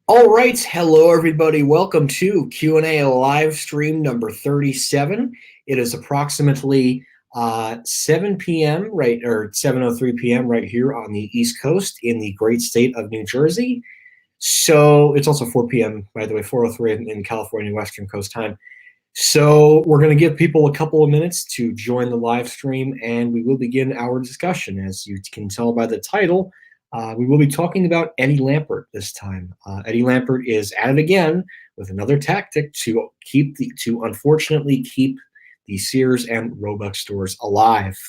All right, hello everybody. Welcome to Q&A live stream number 37. It is approximately 7 p.m. right or 7:03 p.m. right here on the East Coast in the great state of New Jersey. So it's also 4 p.m. by the way, 4:03 in California Western Coast time. So we're going to give people a couple of minutes to join the live stream, and we will begin our discussion. As you can tell by the title, we will be talking about Eddie Lampert this time. Eddie Lampert is at it again with another tactic to unfortunately keep the Sears and Roebuck stores alive.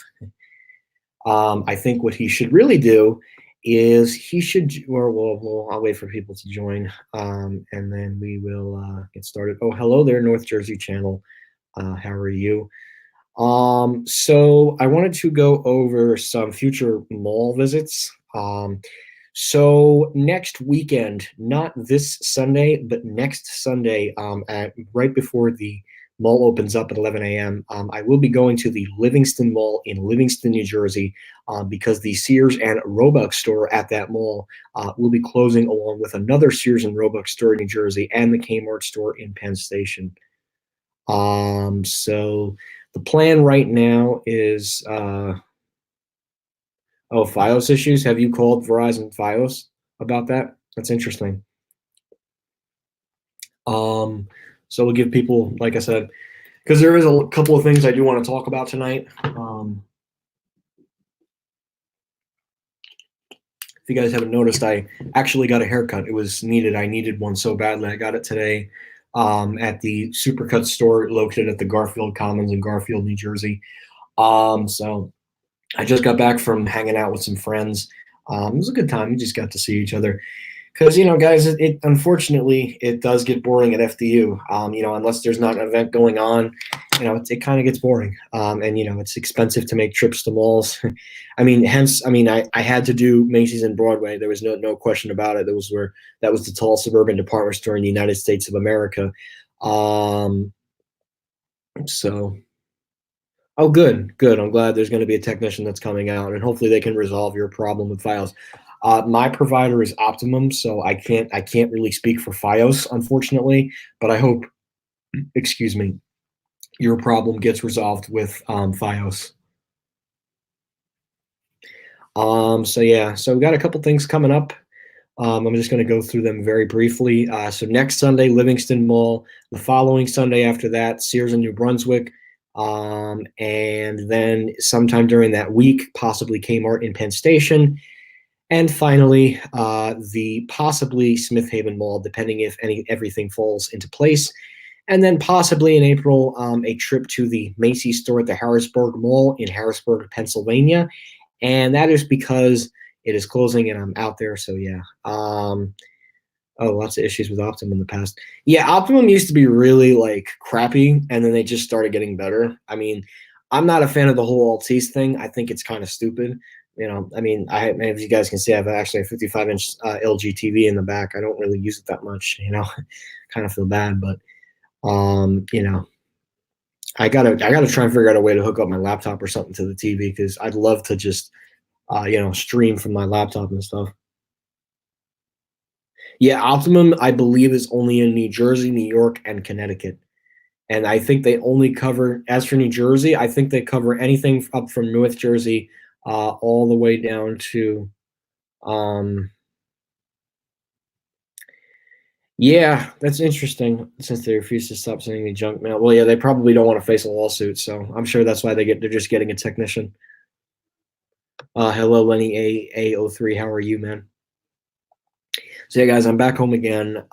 I think what he should really do is I'll wait for people to join, and then we will get started. Oh, hello there, North Jersey channel. How are you? So I wanted to go over some future mall visits. So next weekend, not this Sunday, but next Sunday, right before the mall opens up at 11 a.m., I will be going to the Livingston Mall in Livingston, New Jersey, because the Sears and Roebuck store at that mall will be closing, along with another Sears and Roebuck store in New Jersey and the Kmart store in Penn Station. So the plan right now is, Fios issues. Have you called Verizon Fios about that? That's interesting. So we'll give people, like I said, because there is a couple of things I do want to talk about tonight. If you guys haven't noticed, I actually got a haircut. It was needed. I needed one so badly. I got it today at the Supercut store located at the Garfield Commons in Garfield, New Jersey. So I just got back from hanging out with some friends. It was a good time. We just got to see each other. Because, guys, it unfortunately, it does get boring at FDU. Unless there's not an event going on, it kind of gets boring. And, it's expensive to make trips to malls. I had to do Macy's and Broadway. There was no question about it. That was the tall suburban department store in the United States of America. Oh, good. I'm glad there's going to be a technician that's coming out, and hopefully they can resolve your problem with Fios. My provider is Optimum, so I can't really speak for Fios, unfortunately, but I hope, your problem gets resolved with Fios. So we got a couple things coming up. I'm just going to go through them very briefly. So next Sunday, Livingston Mall. The following Sunday after that, Sears in New Brunswick. And then sometime during that week, possibly Kmart in Penn Station. And finally, the possibly Smith Haven Mall, depending if everything falls into place. And then possibly in April, a trip to the Macy's store at the Harrisburg Mall in Harrisburg, Pennsylvania. And that is because it is closing and I'm out there. So yeah. Lots of issues with Optimum in the past. Yeah, Optimum used to be really crappy, and then they just started getting better. I'm not a fan of the whole Altice thing. I think it's kind of stupid. As you guys can see, I have actually a 55-inch LG TV in the back. I don't really use it that much. Kind of feel bad, but I gotta try and figure out a way to hook up my laptop or something to the TV, because I'd love to just stream from my laptop and stuff. Yeah, Optimum, I believe, is only in New Jersey, New York, and Connecticut. And I think they only cover, as for New Jersey, I think they cover anything up from North Jersey all the way down to, yeah, that's interesting, since they refuse to stop sending me junk mail. Well, yeah, they probably don't want to face a lawsuit, so I'm sure that's why they're just getting a technician. Hello, Lenny A03, how are you, man? So yeah, guys, I'm back home again.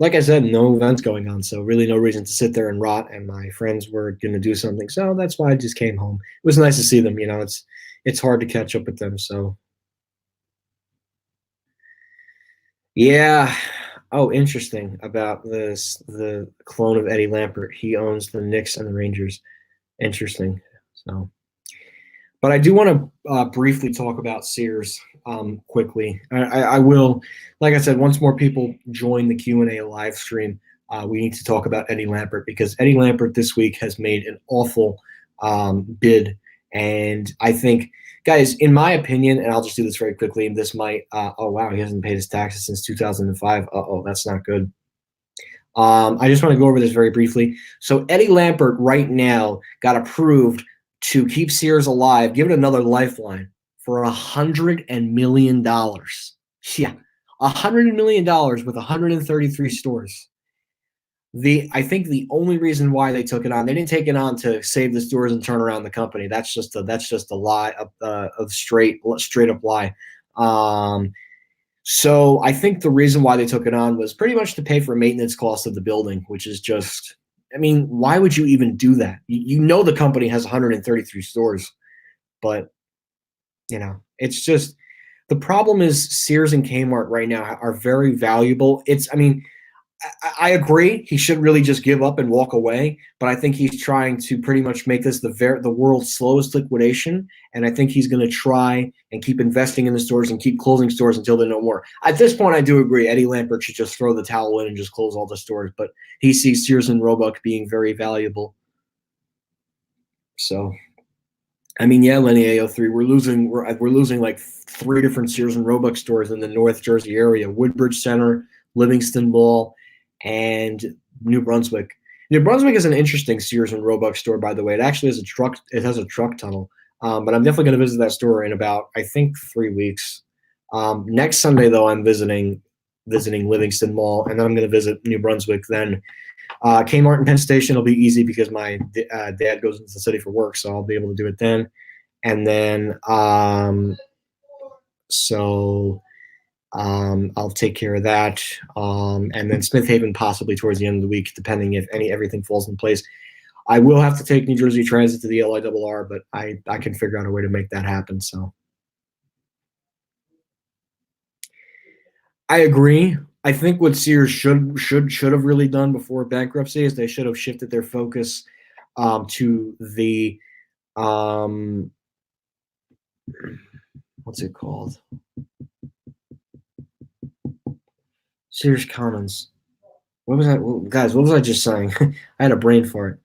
Like I said, no events going on, so really no reason to sit there and rot, and my friends were going to do something, so that's why I just came home. It was nice to see them. It's hard to catch up with them, so. Yeah. Oh, interesting about the clone of Eddie Lampert. He owns the Knicks and the Rangers. Interesting. So. But I do want to briefly talk about Sears quickly. I will, like I said, once more people join the Q&A live stream, we need to talk about Eddie Lampert, because Eddie Lampert this week has made an awful bid And I think, guys, in my opinion, and I'll just do this very quickly, this might, oh, wow, he hasn't paid his taxes since 2005. Uh-oh, that's not good. I just want to go over this very briefly. So Eddie Lampert right now got approved to keep Sears alive, give it another lifeline for $100 million. Yeah, $100 million with 133 stores. I think the only reason why they took it on, they didn't take it on to save the stores and turn around the company. That's just a lie, a straight up lie. So I think the reason why they took it on was pretty much to pay for maintenance costs of the building, which is just, I mean, why would you even do that? You know the company has 133 stores, but, it's just, the problem is Sears and Kmart right now are very valuable. I agree. He should really just give up and walk away. But I think he's trying to pretty much make this the world's slowest liquidation. And I think he's going to try and keep investing in the stores and keep closing stores until they're no more. At this point, I do agree. Eddie Lampert should just throw the towel in and just close all the stores. But he sees Sears and Roebuck being very valuable. So, I mean, yeah, Lenny AO3, we're losing like 3 different Sears and Roebuck stores in the North Jersey area: Woodbridge Center, Livingston Mall, and New Brunswick. New Brunswick is an interesting Sears and Roebuck store, by the way. It actually has a truck. It has a truck tunnel. But I'm definitely going to visit that store in about, I think, 3 weeks. Next Sunday, though, I'm visiting Livingston Mall, and then I'm going to visit New Brunswick. Then Kmart and Penn Station will be easy because my dad goes into the city for work, so I'll be able to do it then. And then I'll take care of that. And then Smith Haven possibly towards the end of the week, depending if everything falls in place. I will have to take New Jersey Transit to the LIRR, but I can figure out a way to make that happen. So I agree. I think what Sears should have really done before bankruptcy is they should have shifted their focus to the what's it called? Sears Commons. What was that, guys? What was I just saying? I had a brain fart.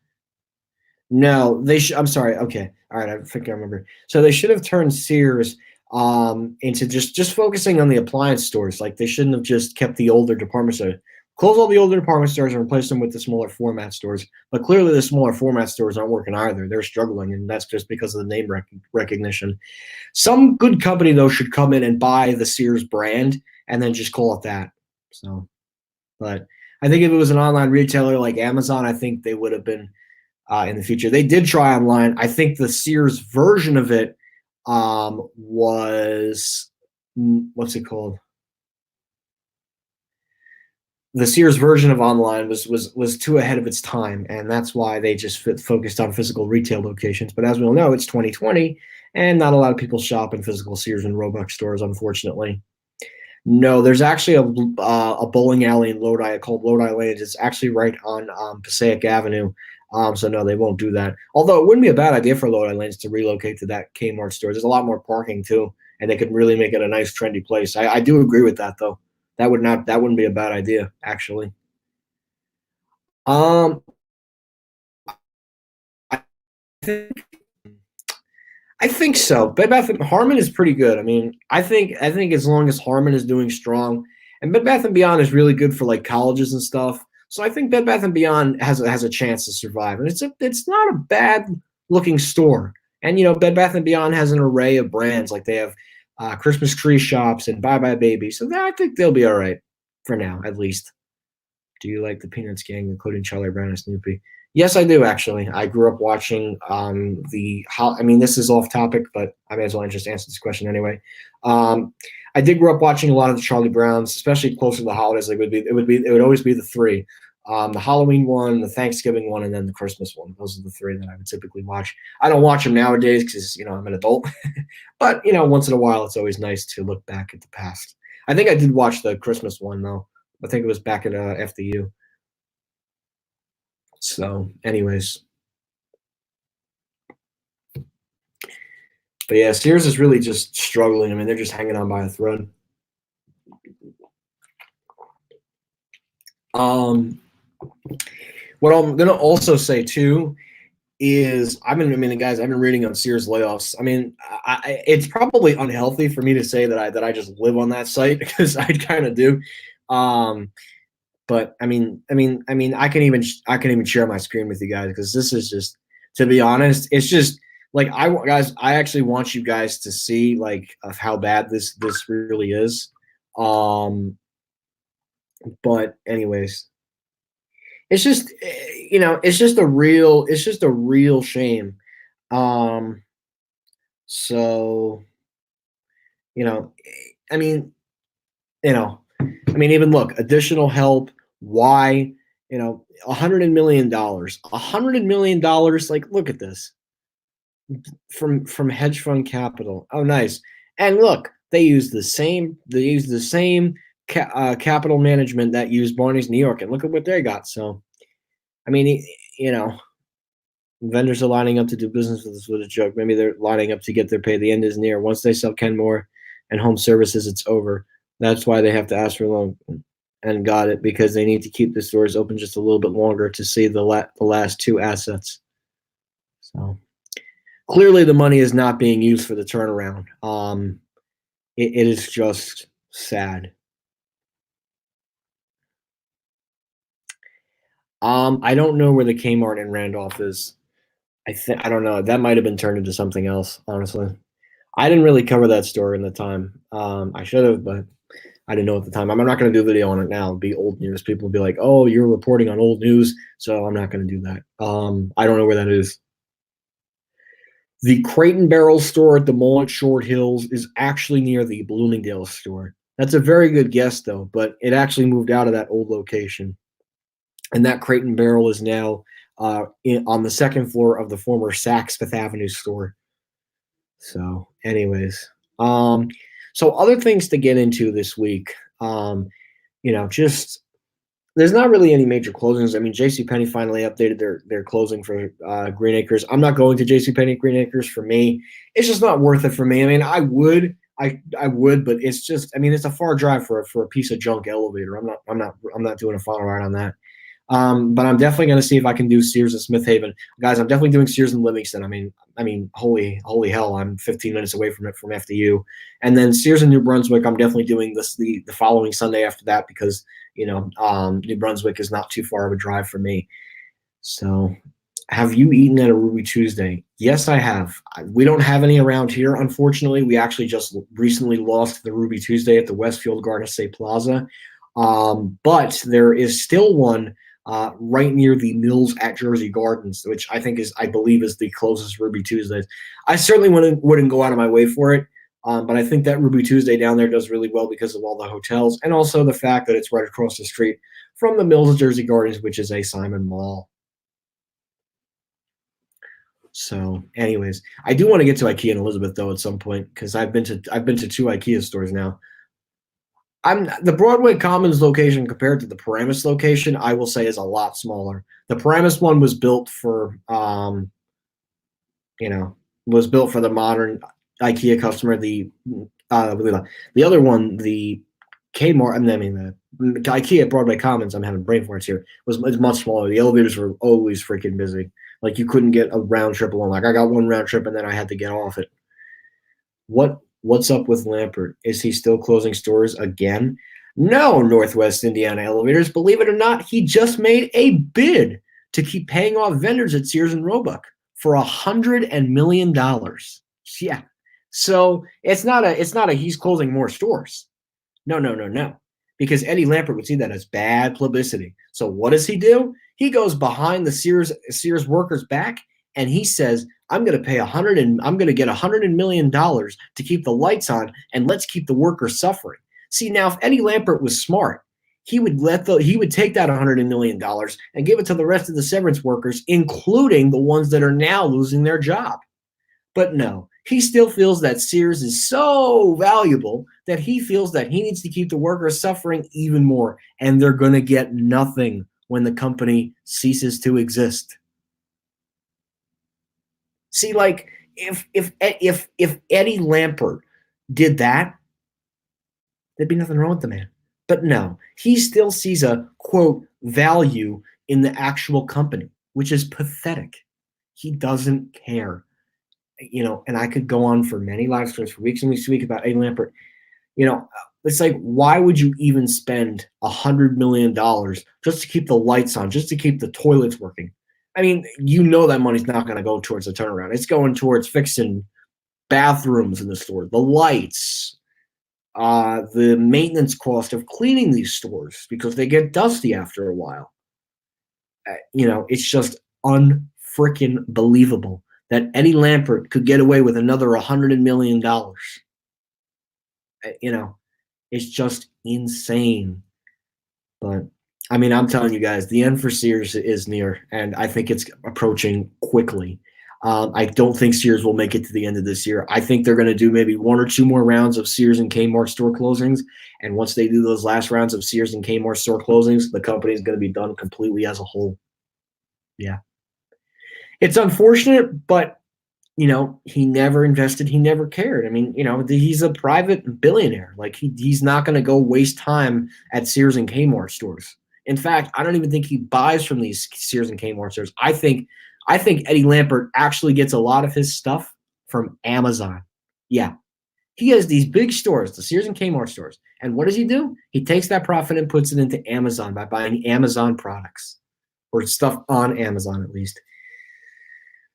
No, they should. I'm sorry. Okay, all right. I think I remember. So they should have turned Sears into just focusing on the appliance stores. Like, they shouldn't have just kept the older department stores. Close all the older department stores and replace them with the smaller format stores. But clearly, the smaller format stores aren't working either. They're struggling, and that's just because of the name recognition. Some good company, though, should come in and buy the Sears brand and then just call it that. So, but I think if it was an online retailer like Amazon, I think they would have been in the future. They did try online. I think the Sears version of it was, what's it called? The Sears version of online was too ahead of its time, and that's why they just focused on physical retail locations. But as we all know, it's 2020, and not a lot of people shop in physical Sears and Roebuck stores, unfortunately. No, there's actually a bowling alley in Lodi called Lodi Lane. It's actually right on Passaic Avenue. So no, they won't do that. Although it wouldn't be a bad idea for Lodi Lanes to relocate to that Kmart store. There's a lot more parking too, and they could really make it a nice, trendy place. I do agree with that, though. That wouldn't be a bad idea, actually. I think I think so. Bed Bath & Harmon is pretty good. I mean, I think as long as Harmon is doing strong, and Bed Bath & Beyond is really good for like colleges and stuff. So I think Bed Bath & Beyond has a chance to survive, and it's not a bad looking store. And Bed Bath & Beyond has an array of brands. Like, they have Christmas tree shops and Bye Bye Baby. So I think they'll be all right for now, at least. Do you like the Peanuts gang, including Charlie Brown and Snoopy? Yes, I do, actually. I grew up watching this is off topic, but I may as well just answer this question anyway. I did grow up watching a lot of the Charlie Browns, especially closer to the holidays. It would always be the 3. The Halloween one, the Thanksgiving one, and then the Christmas one. Those are the 3 that I would typically watch. I don't watch them nowadays because, I'm an adult. But, once in a while, it's always nice to look back at the past. I think I did watch the Christmas one, though. I think it was back at FDU. So, anyways. But yeah, Sears is really just struggling. I mean, they're just hanging on by a thread. What I'm going to also say, too, is I've been guys, I've been reading on Sears layoffs. I mean, it's probably unhealthy for me to say that I just live on that site because I kind of do. Um, but I can even share my screen with you guys because this is just, to be honest, it's just like I actually want you guys to see like of how bad this really is. Um, but anyways, it's just it's just a real shame. Um, so you know, I mean, even look, additional help. Why? $100 million, $100 million. Like, look at this from hedge fund capital. Oh, nice. And look, they use the same. They use the same capital management that used Barney's New York, and look at what they got. So, I mean, you know, vendors are lining up to do business with us with a joke. Maybe they're lining up to get their pay. The end is near. Once they sell Kenmore and Home Services, it's over. That's why they have to ask for a loan. And got it, because they need to keep the stores open just a little bit longer to save the last two assets. So clearly the money is not being used for the turnaround. It is just sad. I don't know where the Kmart in Randolph is. I don't know. That might have been turned into something else, honestly. I didn't really cover that store in the time. I should have, but I didn't know at the time. I'm not going to do a video on it now. It'll be old news. People will be like, "Oh, you're reporting on old news," so I'm not going to do that. I don't know where that is. The Crate and Barrel store at the mall at Short Hills is actually near the Bloomingdale store. That's a very good guess, though, but it actually moved out of that old location. And that Crate and Barrel is now on the second floor of the former Saks Fifth Avenue store. So, anyways, so other things to get into this week. Just there's not really any major closings. I mean, JCPenney finally updated their closing for Green Acres. I'm not going to JCPenney Green Acres. For me, it's just not worth it for me. I mean, I would, but it's just, I mean, it's a far drive for a piece of junk elevator. I'm not doing a final ride on that. But I'm definitely going to see if I can do Sears and Smith Haven, guys. I'm definitely doing Sears and Livingston. I mean, holy hell, I'm 15 minutes away from it from FDU, and then Sears and New Brunswick. I'm definitely doing this the following Sunday after that because New Brunswick is not too far of a drive for me. So, have you eaten at a Ruby Tuesday? Yes, I have. We don't have any around here, unfortunately. We actually just recently lost the Ruby Tuesday at the Westfield Garden State Plaza, but there is still one right near the Mills at Jersey Gardens, which I believe is the closest Ruby Tuesdays. I certainly wouldn't go out of my way for it, but I think that Ruby Tuesday down there does really well because of all the hotels and also the fact that it's right across the street from the Mills at Jersey Gardens, which is a Simon Mall. So, anyways, I do want to get to IKEA in Elizabeth though at some point because I've been to 2 IKEA stores now. The Broadway Commons location compared to the Paramus location, I will say, is a lot smaller. The Paramus one was built for, was built for the modern IKEA customer. The other one, the Kmart, the IKEA at Broadway Commons, I'm having brain farts here, was much smaller. The elevators were always freaking busy. Like you couldn't get a round trip alone. Like I got one round trip and then I had to get off it. What's up with Lampert? Is he still closing stores again? No, Northwest Indiana Elevators. Believe it or not, he just made a bid to keep paying off vendors at Sears and Roebuck for $100 million. Yeah. So it's not a he's closing more stores. No. Because Eddie Lampert would see that as bad publicity. So what does he do? He goes behind the Sears workers' back and he says, I'm going to pay I'm going to get $100 million to keep the lights on, and let's keep the workers suffering. See, now if Eddie Lampert was smart, he would take that $100 million and give it to the rest of the severance workers, including the ones that are now losing their job. But no, he still feels that Sears is so valuable that he feels that he needs to keep the workers suffering even more, and they're going to get nothing when the company ceases to exist. See, like if Eddie Lampert did that, there'd be nothing wrong with the man. But no, he still sees a quote value in the actual company, which is pathetic. He doesn't care. And I could go on for many live streams for weeks and weeks and weeks about Eddie Lampert. It's like, why would you even spend $100 million just to keep the lights on, just to keep the toilets working? I mean, that money's not going to go towards the turnaround. It's going towards fixing bathrooms in the store, the lights, the maintenance cost of cleaning these stores because they get dusty after a while. It's just unfreaking believable that Eddie Lampert could get away with another $100 million. It's just insane. But I mean, I'm telling you guys, the end for Sears is near, and I think it's approaching quickly. I don't think Sears will make it to the end of this year. I think they're going to do maybe 1 or 2 more rounds of Sears and Kmart store closings. And once they do those last rounds of Sears and Kmart store closings, the company is going to be done completely as a whole. Yeah. It's unfortunate, but he never invested. He never cared. I mean, he's a private billionaire. Like he's not going to go waste time at Sears and Kmart stores. In fact, I don't even think he buys from these Sears and Kmart stores. I think Eddie Lampert actually gets a lot of his stuff from Amazon. Yeah. He has these big stores, the Sears and Kmart stores. And what does he do? He takes that profit and puts it into Amazon by buying Amazon products or stuff on Amazon at least.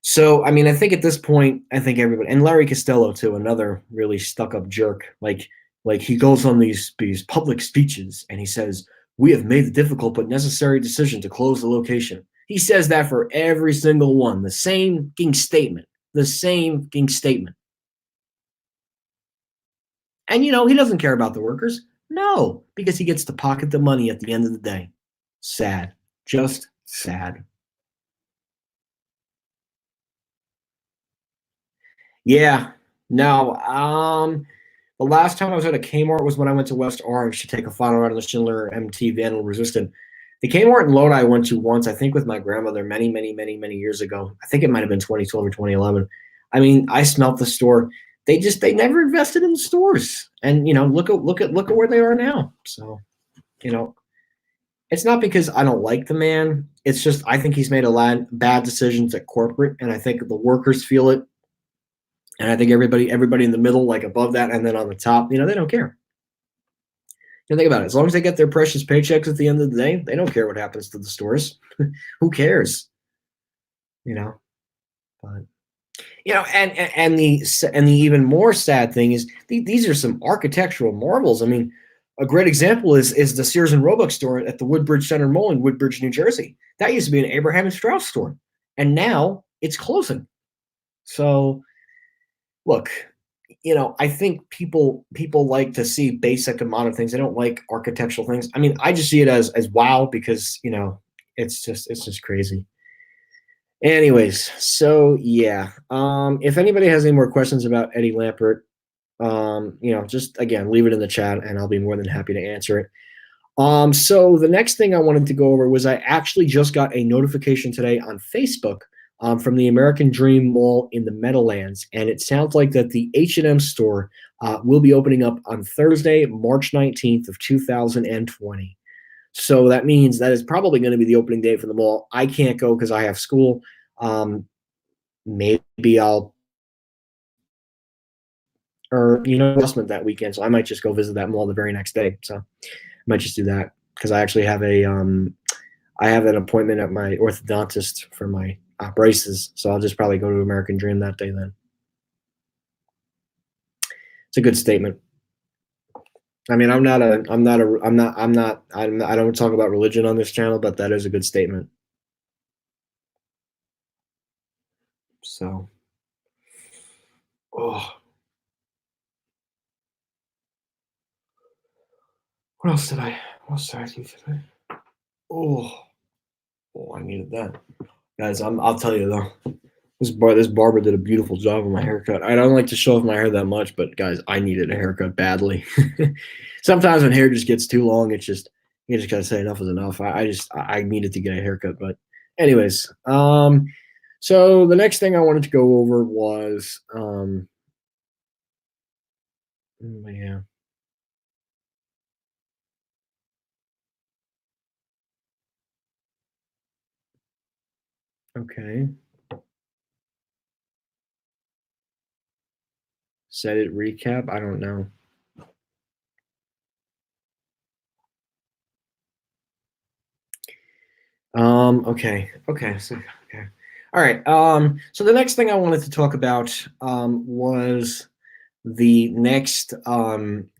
So, I mean, I think at this point, I think everybody, and Larry Costello too, another really stuck-up jerk. Like he goes on these public speeches and he says, "We have made the difficult but necessary decision to close the location." He says that for every single one, the same statement, the same statement. And he doesn't care about the workers. No, because he gets to pocket the money at the end of the day. Sad, just sad. Yeah. No. The last time I was at a Kmart was when I went to West Orange to take a final ride on the Schindler MT Vandal Resistant. The Kmart in Lodi I went to once, I think with my grandmother many, many, many, many years ago. I think it might have been 2012 or 2011. I mean, I smelt the store. They never invested in the stores. And look at where they are now. So, it's not because I don't like the man. It's just I think he's made a lot of bad decisions at corporate, and I think the workers feel it. And I think everybody in the middle, like above that, and then on the top, they don't care. Think about it. As long as they get their precious paychecks at the end of the day, they don't care what happens to the stores. Who cares? But and the even more sad thing is these are some architectural marvels. I mean, a great example is the Sears and Roebuck store at the Woodbridge Center Mall in Woodbridge, New Jersey. That used to be an Abraham and Strauss store, and now it's closing. So, look, I think people like to see basic and modern things. They don't like architectural things. I mean, I just see it as wow because it's just crazy. Anyways, so yeah. If anybody has any more questions about Eddie Lampert, just again leave it in the chat and I'll be more than happy to answer it. So the next thing I wanted to go over was I actually just got a notification today on Facebook from the American Dream Mall in the Meadowlands, and it sounds like that the H&M store will be opening up on Thursday, March 19th of 2020. So that means that is probably going to be the opening day for the mall. I can't go because I have school. Maybe I'll adjustment that weekend, so I might just go visit that mall the very next day. So I might just do that because I actually have I have an appointment at my orthodontist for my braces, so I'll just probably go to American Dream that day then. It's a good statement. I mean, I don't talk about religion on this channel, but that is a good statement. So, what else did I do today? I needed that. Guys, I'll tell you though. This barber did a beautiful job on my haircut. I don't like to show off my hair that much, but guys, I needed a haircut badly. Sometimes when hair just gets too long, it's just you just gotta say enough is enough. I needed to get a haircut, but anyways, so the next thing I wanted to go over was yeah. Okay. Set it recap. I don't know. Okay. So, okay. All right. So the next thing I wanted to talk about was the next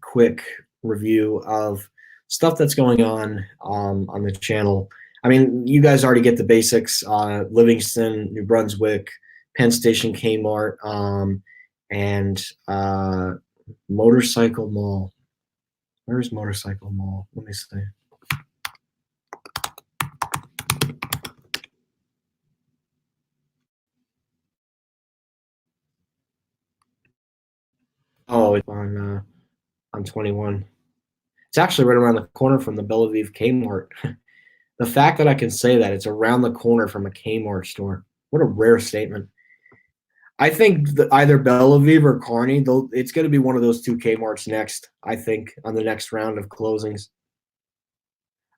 quick review of stuff that's going on the channel. I mean, you guys already get the basics. Livingston, New Brunswick, Penn Station, Kmart, and Motorcycle Mall. Where's Motorcycle Mall? Let me see. Oh, it's on 21. It's actually right around the corner from the Bellevue Kmart. The fact that I can say that it's around the corner from a Kmart store. What a rare statement. I think that either Bellevue or Kearney, it's going to be one of those two Kmarts next, I think, on the next round of closings.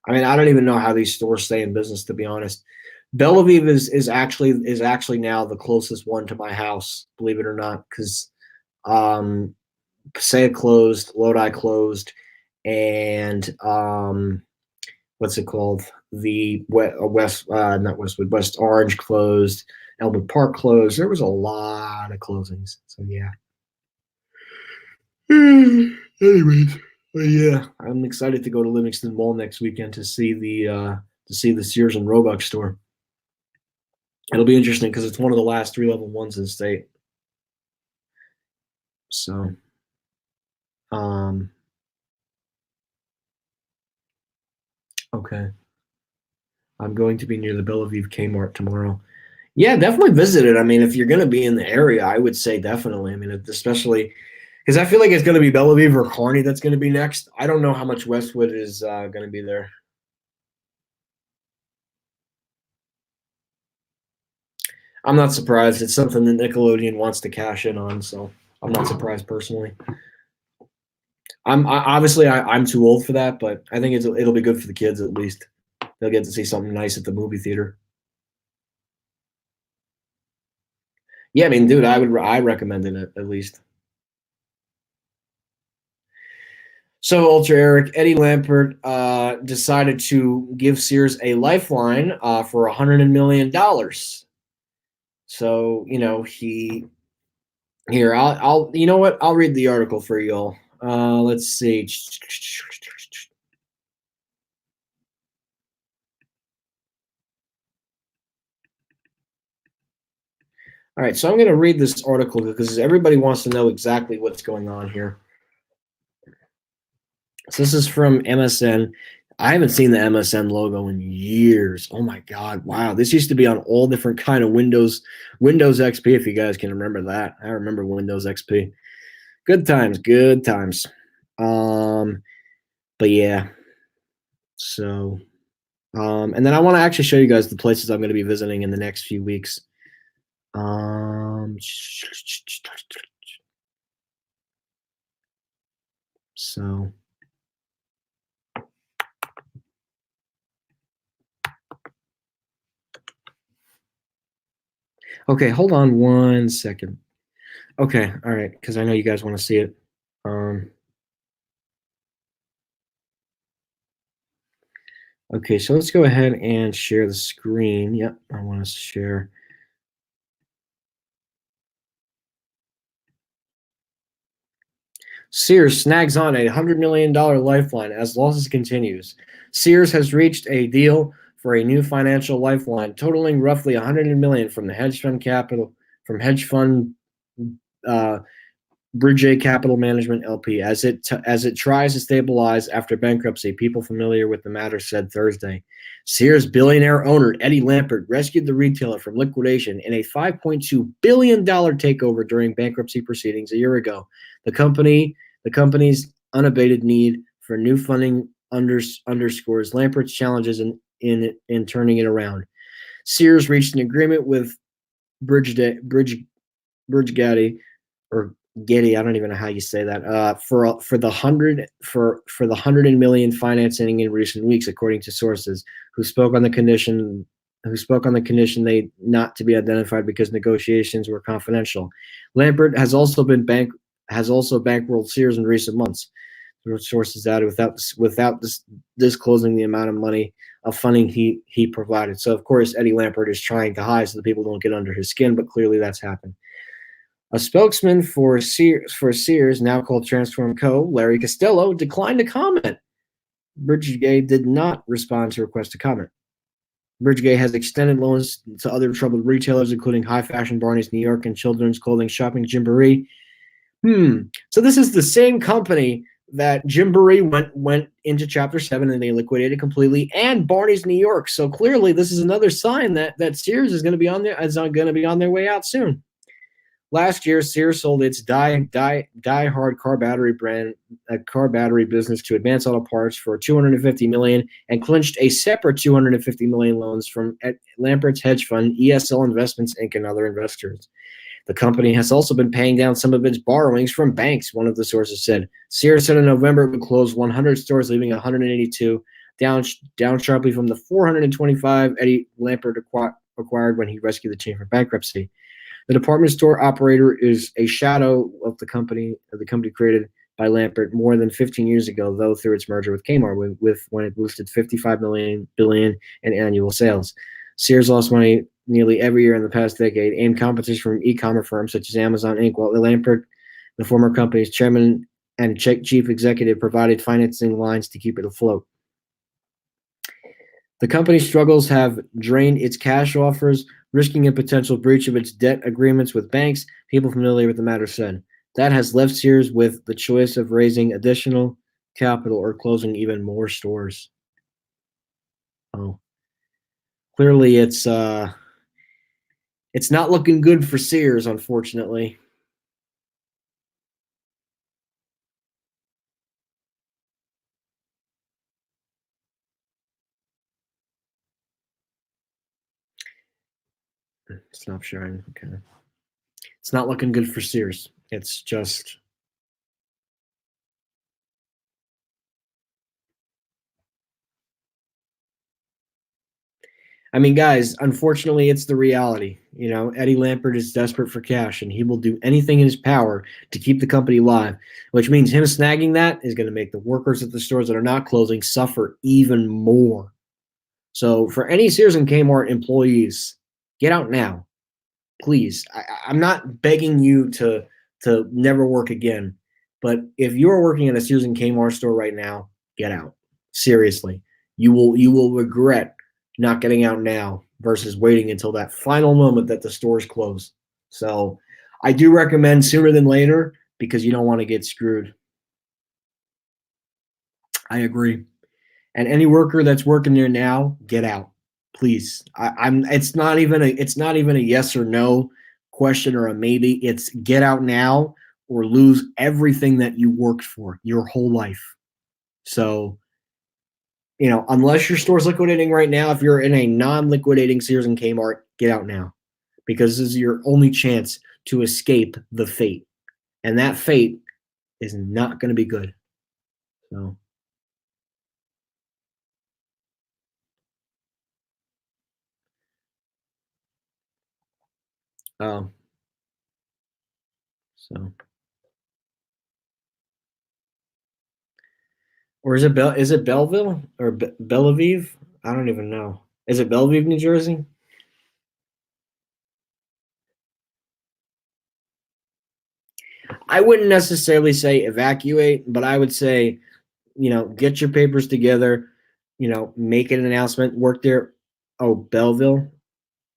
I mean, I don't even know how these stores stay in business, to be honest. Bellevue is actually now the closest one to my house, believe it or not, because Passaic closed, Lodi closed, and what's it called? The West Orange closed, Elmwood Park closed. There was a lot of closings. So yeah. Anyways, yeah, I'm excited to go to Livingston Mall next weekend to see the Sears and Roebuck store. It'll be interesting because it's one of the last 3-level ones in the state. So, okay. I'm going to be near the Bellevue Kmart tomorrow. Yeah, definitely visit it. I mean, if you're going to be in the area, I would say definitely. I mean, especially because I feel like it's going to be Bellevue or Kearney that's going to be next. I don't know how much Westwood is going to be there. I'm not surprised. It's something that Nickelodeon wants to cash in on, so I'm not surprised personally. I'm too old for that, but I think it'll be good for the kids at least. They'll get to see something nice at the movie theater. Yeah, I mean, dude, I recommended it at least. So, Ultra Eric, Eddie Lampert decided to give Sears a lifeline for $100 million. So, I'll you know what? I'll read the article for y'all. Let's see. All right, so I'm going to read this article because everybody wants to know exactly what's going on here. So this is from MSN. I haven't seen the MSN logo in years. Oh my God. Wow. This used to be on all different kind of Windows XP, if you guys can remember that. I remember Windows XP. Good times. But yeah. So, and then I want to actually show you guys the places I'm going to be visiting in the next few weeks. So. Okay, hold on 1 second. Okay, all right, because I know you guys want to see it. Okay, so let's go ahead and share the screen. Yep, I want to share. Sears snags on a $100 million lifeline as losses continues. Sears has reached a deal for a new financial lifeline totaling roughly $100 million from the hedge fund Bridge A Capital Management LP as it tries to stabilize after bankruptcy. People familiar with the matter said Thursday. Sears billionaire owner Eddie Lampert rescued the retailer from liquidation in a $5.2 billion takeover during bankruptcy proceedings a year ago. The company's unabated need for new funding underscores Lampert's challenges in turning it around. Sears reached an agreement with Bridge Gaddy or Getty, I don't even know how you say that. For the $100 million financing in recent weeks, according to sources who spoke on the condition they not to be identified because negotiations were confidential. Lampert has also been has also bankrolled Sears in recent months. Sources added without disclosing the amount of money of funding he provided. So of course Eddie Lampert is trying to hide so that people don't get under his skin, but clearly that's happened. A spokesman for Sears, now called Transform Co., Larry Costello, declined to comment. Bridgegate did not respond to request to comment. Bridgegate has extended loans to other troubled retailers, including high fashion Barney's New York and children's clothing shopping Gymboree. So this is the same company that Gymboree went into Chapter 7 and they liquidated completely, and Barney's New York. So clearly, this is another sign that Sears is going to be on their way out soon. Last year, Sears sold its Die Hard car battery brand, a car battery business, to Advance Auto Parts for $250 million and clinched a separate $250 million loans from Lampert's hedge fund, ESL Investments Inc., and other investors. The company has also been paying down some of its borrowings from banks, one of the sources said. Sears said in November it would close 100 stores, leaving 182, down sharply from the 425 Eddie Lampert acquired when he rescued the chain from bankruptcy. The department store operator is a shadow of the company created by Lampert more than 15 years ago, though through its merger with Kmart, when it boosted $55 billion in annual sales. Sears lost money nearly every year in the past decade, aimed competition from e-commerce firms such as Amazon Inc., while Lampert, the former company's chairman and chief executive, provided financing lines to keep it afloat. The company's struggles have drained its cash offers, risking a potential breach of its debt agreements with banks, people familiar with the matter said. That has left Sears with the choice of raising additional capital or closing even more stores. Oh. Clearly it's not looking good for Sears, unfortunately. Stop sharing. Okay. It's not looking good for Sears. It's just I mean, guys, unfortunately, it's the reality. You know, Eddie Lampert is desperate for cash, and he will do anything in his power to keep the company alive, which means him snagging that is going to make the workers at the stores that are not closing suffer even more. So for any Sears and Kmart employees, get out now. Please. I'm not begging you to never work again, but if you're working at a Sears and Kmart store right now, get out. Seriously. You will regret not getting out now versus waiting until that final moment that the stores close. So I do recommend sooner than later because you don't want to get screwed. I agree. And any worker that's working there now, get out, please. It's not even a yes or no question or a maybe. It's get out now or lose everything that you worked for your whole life. So, you know, unless your store's liquidating right now, if you're in a non-liquidating Sears and Kmart, get out now because this is your only chance to escape the fate. And that fate is not going to be good. So. So. Or is it Belleville or Bellevue? I don't even know. Is it Bellevue, New Jersey? I wouldn't necessarily say evacuate, but I would say, you know, get your papers together, you know, make an announcement, work there. Oh, Belleville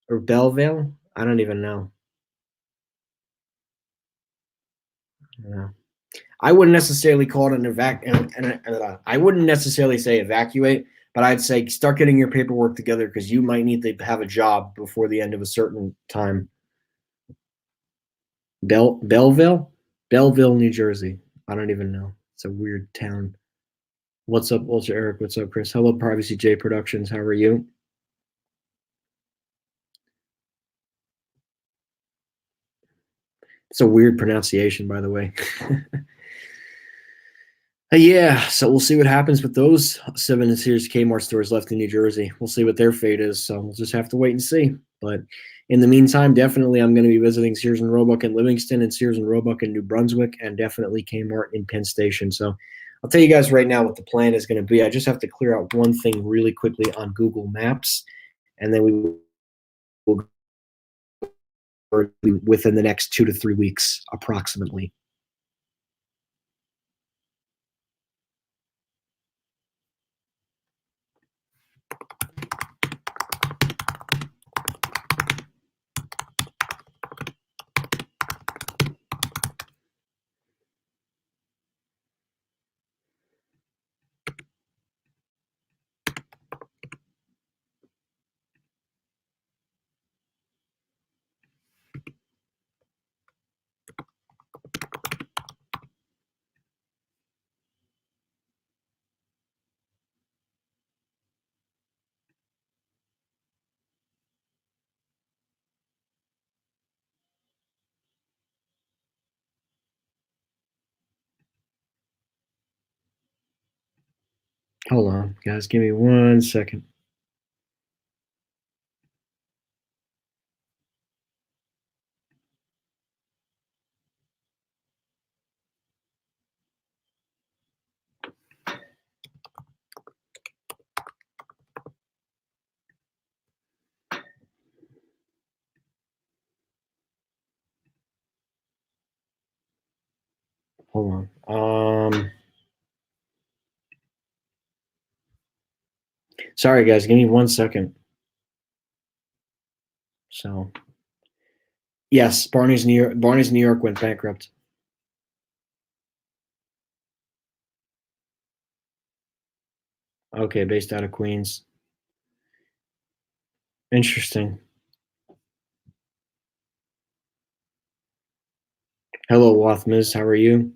or Belleville? I don't even know. Yeah. I wouldn't necessarily call it an I wouldn't necessarily say evacuate, but I'd say start getting your paperwork together because you might need to have a job before the end of a certain time. Belleville, New Jersey. I don't even know. It's a weird town. What's up, Ultra Eric? What's up, Chris? Hello, Privacy J Productions. How are you? It's a weird pronunciation, by the way. Yeah, so we'll see what happens with those 7 Sears Kmart stores left in New Jersey. We'll see what their fate is. So we'll just have to wait and see. But in the meantime, definitely I'm going to be visiting Sears and Roebuck in Livingston and Sears and Roebuck in New Brunswick, and definitely Kmart in Penn Station. So I'll tell you guys right now what the plan is going to be. I just have to clear out one thing really quickly on Google Maps, and then we will go within the next 2 to 3 weeks approximately. Hold on, guys. Give me 1 second. Hold on. Sorry, guys. Give me 1 second. So, yes, Barney's New York went bankrupt. Okay, based out of Queens. Interesting. Hello, Wathmiz. How are you?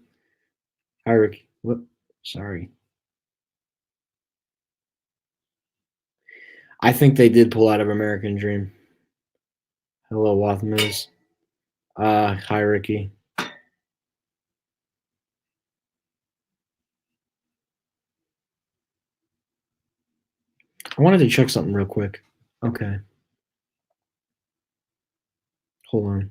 Hi, Rick. What? Sorry. I think they did pull out of American Dream. Hello, Wathmiz. Hi, Ricky. I wanted to check something real quick. Okay. Hold on.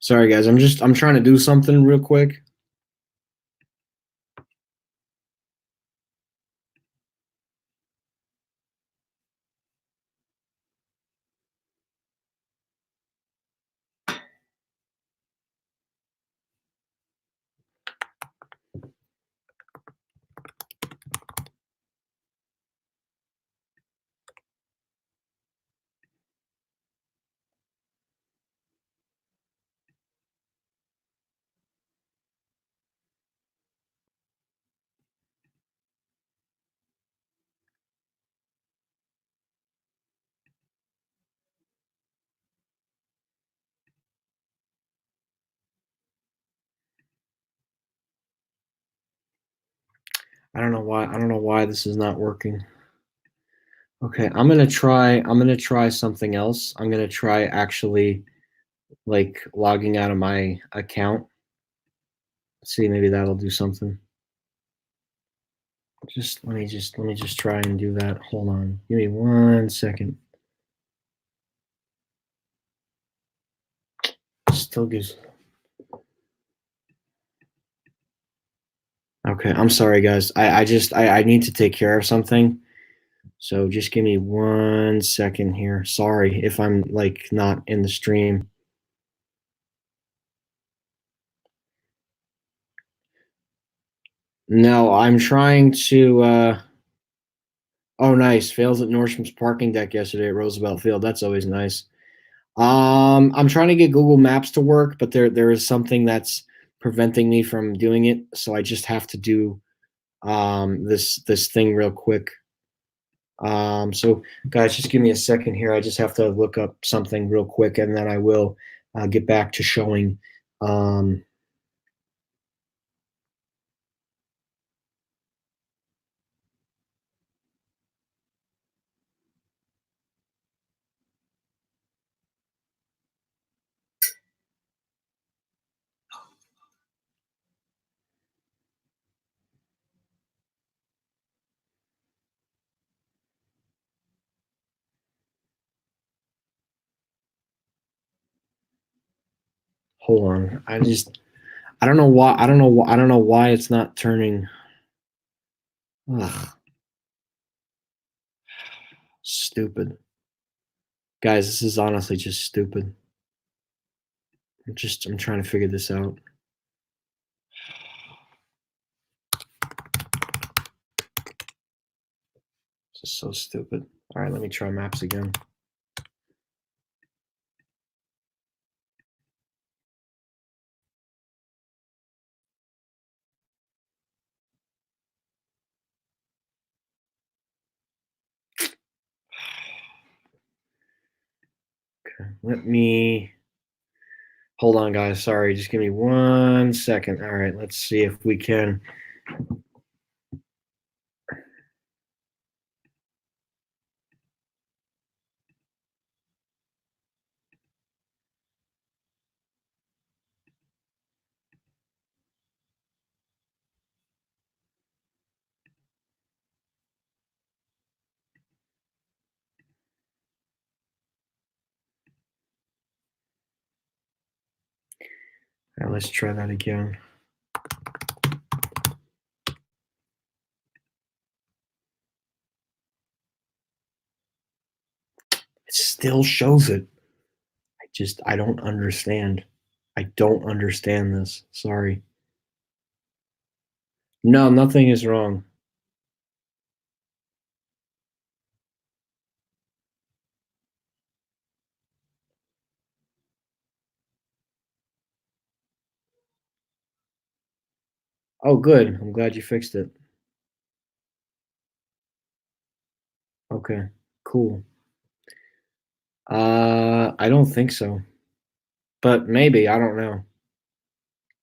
Sorry, guys. I'm trying to do something real quick. I don't know why this is not working. Okay, I'm gonna try something else. I'm gonna try actually like logging out of my account. Let's see, maybe that'll do something. Let me just try and do that. Hold on. Give me 1 second. Still gives. Okay, I'm sorry, guys. I need to take care of something. So just give me 1 second here. Sorry if I'm like not in the stream. No, I'm trying to. Oh, nice. Fails at Nordstrom's parking deck yesterday at Roosevelt Field. That's always nice. I'm trying to get Google Maps to work, but there is something that's preventing me from doing it. So I just have to do this thing real quick. So guys, just give me a second here. I just have to look up something real quick, and then I will get back to showing. Hold on. I don't know why. I don't know why it's not turning. Ugh, stupid. Guys, this is honestly just stupid. I'm trying to figure this out. This is so stupid. All right, let me try maps again. Okay, let me hold on, guys. Sorry, just give me 1 second. All right, let's see if we can. All right, let's try that again. It still shows it. I don't understand. I don't understand this. Sorry. No, nothing is wrong. Oh, good. I'm glad you fixed it. Okay, cool. I don't think so, but maybe. I don't know.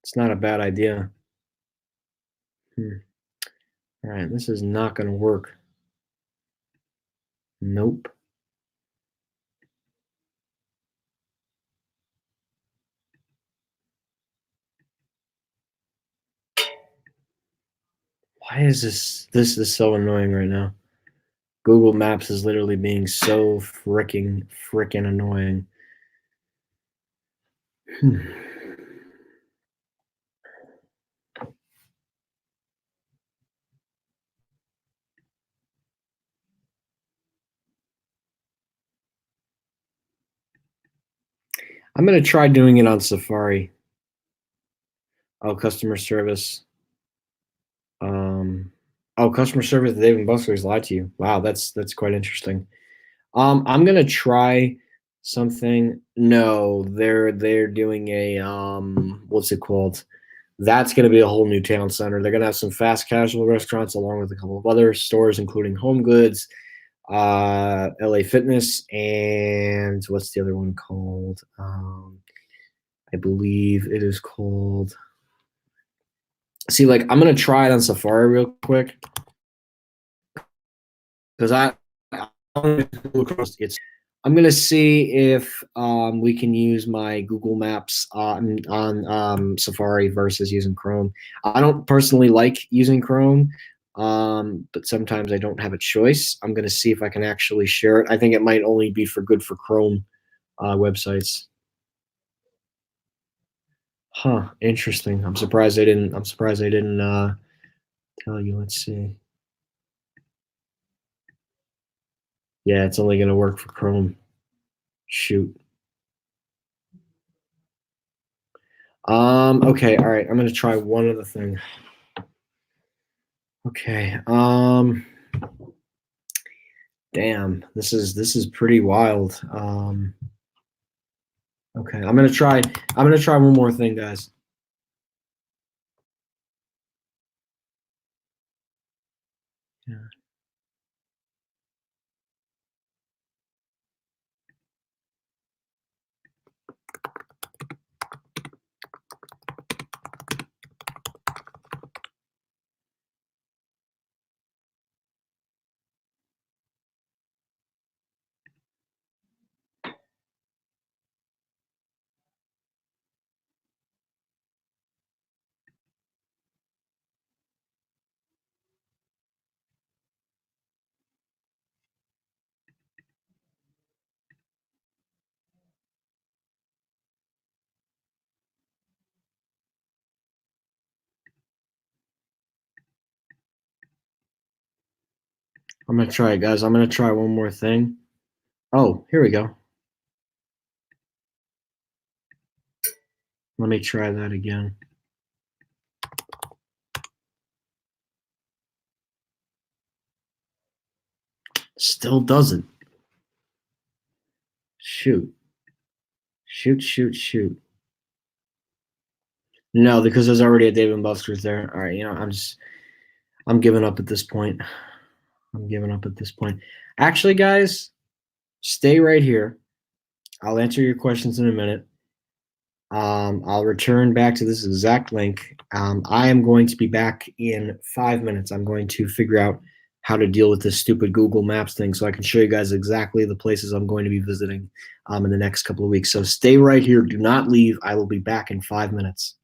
It's not a bad idea. All right, this is not going to work. Nope. Why is this is so annoying right now? Google Maps is literally being so freaking annoying. I'm going to try doing it on Safari. Oh, customer service. Customer service. Dave and Buster's lied to you. Wow, that's quite interesting. I'm gonna try something. No, they're doing a what's it called? That's gonna be a whole new town center. They're gonna have some fast casual restaurants along with a couple of other stores, including Home Goods, LA Fitness, and what's the other one called? I believe it is called. See, like I'm gonna try it on Safari real quick because I'm gonna see if we can use my Google Maps on Safari versus using Chrome. I don't personally like using Chrome, but sometimes I don't have a choice. I'm gonna see if I can actually share it. I think it might only be good for Chrome websites. Huh? Interesting. I'm surprised I didn't. Tell you. Let's see. Yeah, it's only gonna work for Chrome. Shoot. Okay, all right. I'm gonna try one other thing. Okay. Damn, this is pretty wild. Okay, I'm gonna try one more thing, guys. Yeah. I'm going to try it, guys. I'm going to try one more thing. Oh, here we go. Let me try that again. Still doesn't. Shoot. Shoot. No, because there's already a Dave & Buster's there. All right, you know, I'm giving up at this point. Actually, guys, stay right here. I'll answer your questions in a minute. I'll return back to this exact link. I am going to be back in 5 minutes. I'm going to figure out how to deal with this stupid Google Maps thing so I can show you guys exactly the places I'm going to be visiting in the next couple of weeks. So stay right here. Do not leave. I will be back in 5 minutes.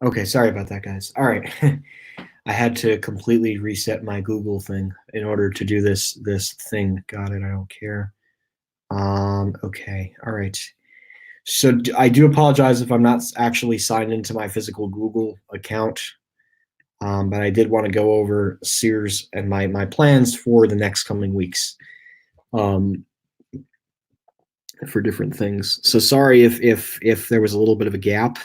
Okay, sorry about that, guys. All right. I had to completely reset my Google thing in order to do this thing. Got it. I don't care. Okay. All right. So I do apologize if I'm not actually signed into my physical Google account, but I did want to go over Sears and my plans for the next coming weeks for different things. So sorry if there was a little bit of a gap,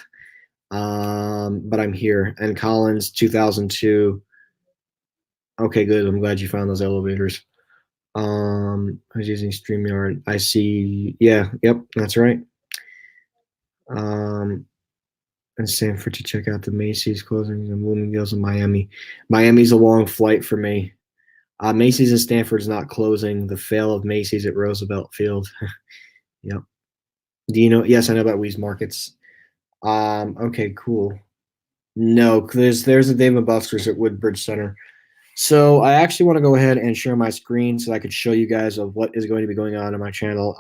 but I'm here. And Collins, 2002. Okay, good. I'm glad you found those elevators. I was using StreamYard. I see. Yeah. Yep. That's right. And Stanford to check out the Macy's closings and Bloomingdale's in Miami. Miami's a long flight for me. Macy's and Stanford's not closing. The fail of Macy's at Roosevelt Field. Yep. Do you know? Yes, I know about Wee's Markets. Okay, cool. No, there's a Dave & Buster's at Woodbridge Center. So I actually want to go ahead and share my screen so I could show you guys of what is going to be going on my channel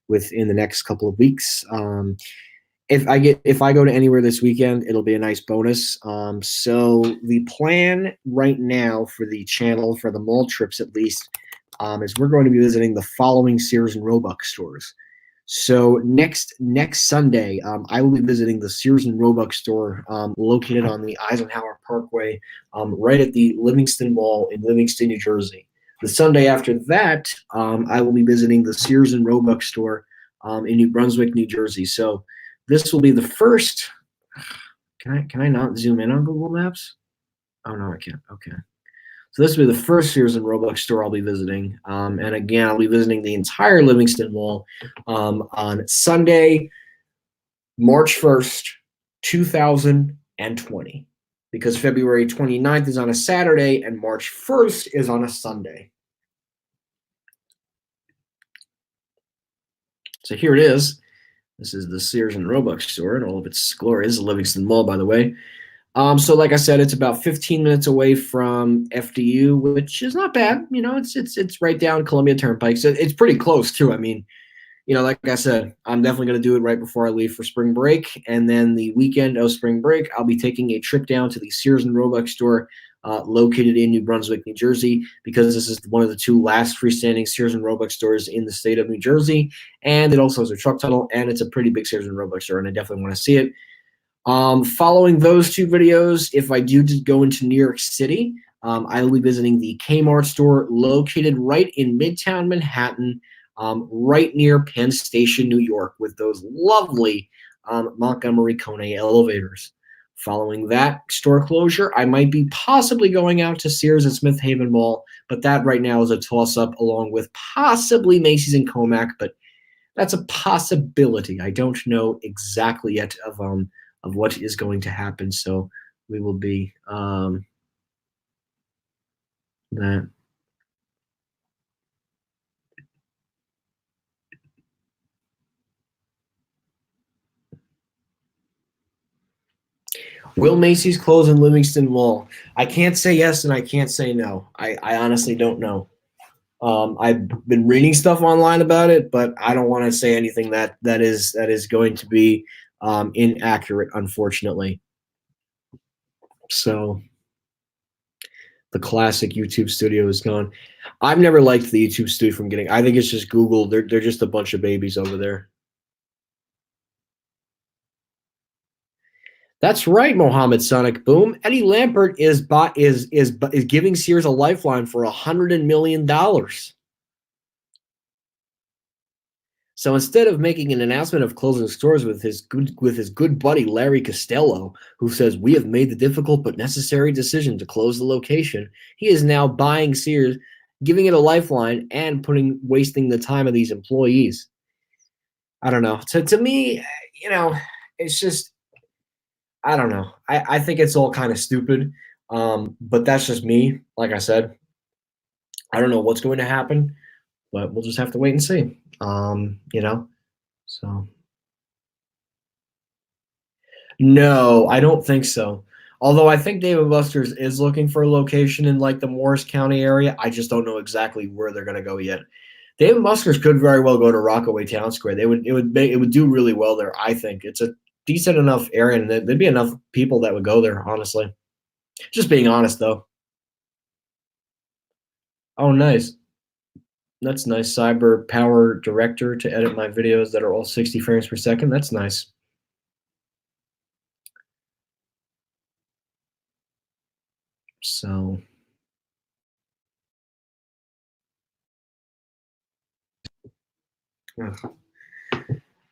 within the next couple of weeks. If I go to anywhere this weekend, it'll be a nice bonus. So the plan right now for the channel, for the mall trips at least, is we're going to be visiting the following Sears and Roebuck stores. So next Sunday, I will be visiting the Sears and Roebuck store located on the Eisenhower Parkway, right at the Livingston Mall in Livingston, New Jersey. The Sunday after that, I will be visiting the Sears and Roebuck store in New Brunswick, New Jersey. So this will be the first. Can I not zoom in on Google Maps? Oh no, I can't. Okay. So this will be the first Sears and Roebuck store I'll be visiting. And again, I'll be visiting the entire Livingston Mall on Sunday, March 1st, 2020. because February 29th is on a Saturday and March 1st is on a Sunday. So here it is. This is the Sears and Roebuck store and all of its glory. This is Livingston Mall, by the way. So like I said, it's about 15 minutes away from FDU, which is not bad. You know, it's right down Columbia Turnpike. So it's pretty close too. I mean, you know, like I said, I'm definitely going to do it right before I leave for spring break. And then the weekend of spring break, I'll be taking a trip down to the Sears and Roebuck store located in New Brunswick, New Jersey, because this is one of the 2 last freestanding Sears and Roebuck stores in the state of New Jersey. And it also has a truck tunnel, and it's a pretty big Sears and Roebuck store, and I definitely want to see it. Following those 2 videos, if I do go into New York City, I will be visiting the Kmart store located right in Midtown Manhattan, right near Penn Station, New York, with those lovely Montgomery Kone elevators. Following that store closure, I might be possibly going out to Sears and Smith Haven Mall, but that right now is a toss-up, along with possibly Macy's and Comac, but that's a possibility. I don't know exactly yet of what is going to happen, so we will be that. Will Macy's close in Livingston Mall? I can't say yes and I can't say no. I honestly don't know. I've been reading stuff online about it, but I don't want to say anything that is going to be inaccurate, unfortunately. So the classic YouTube studio is gone. I've never liked the YouTube studio from getting. I think it's just Google. They're just a bunch of babies over there. That's right, Mohammed Sonic Boom. Eddie Lampert is giving Sears a lifeline for $100 million. So instead of making an announcement of closing stores with his good buddy Larry Costello, who says we have made the difficult but necessary decision to close the location, he is now buying Sears, giving it a lifeline, and wasting the time of these employees. I don't know. To me, you know, it's just, I don't know. I think it's all kind of stupid. But that's just me. Like I said, I don't know what's going to happen, but we'll just have to wait and see. You know, so no, I don't think so. Although I think Dave & Buster's is looking for a location in like the Morris County area. I just don't know exactly where they're going to go yet. Dave & Buster's could very well go to Rockaway Town Square. It would do really well there. I think it's a decent enough area, and there'd be enough people that would go there. Honestly, just being honest though. Oh, nice. That's nice. Cyber Power Director to edit my videos that are all 60 frames per second. That's nice. So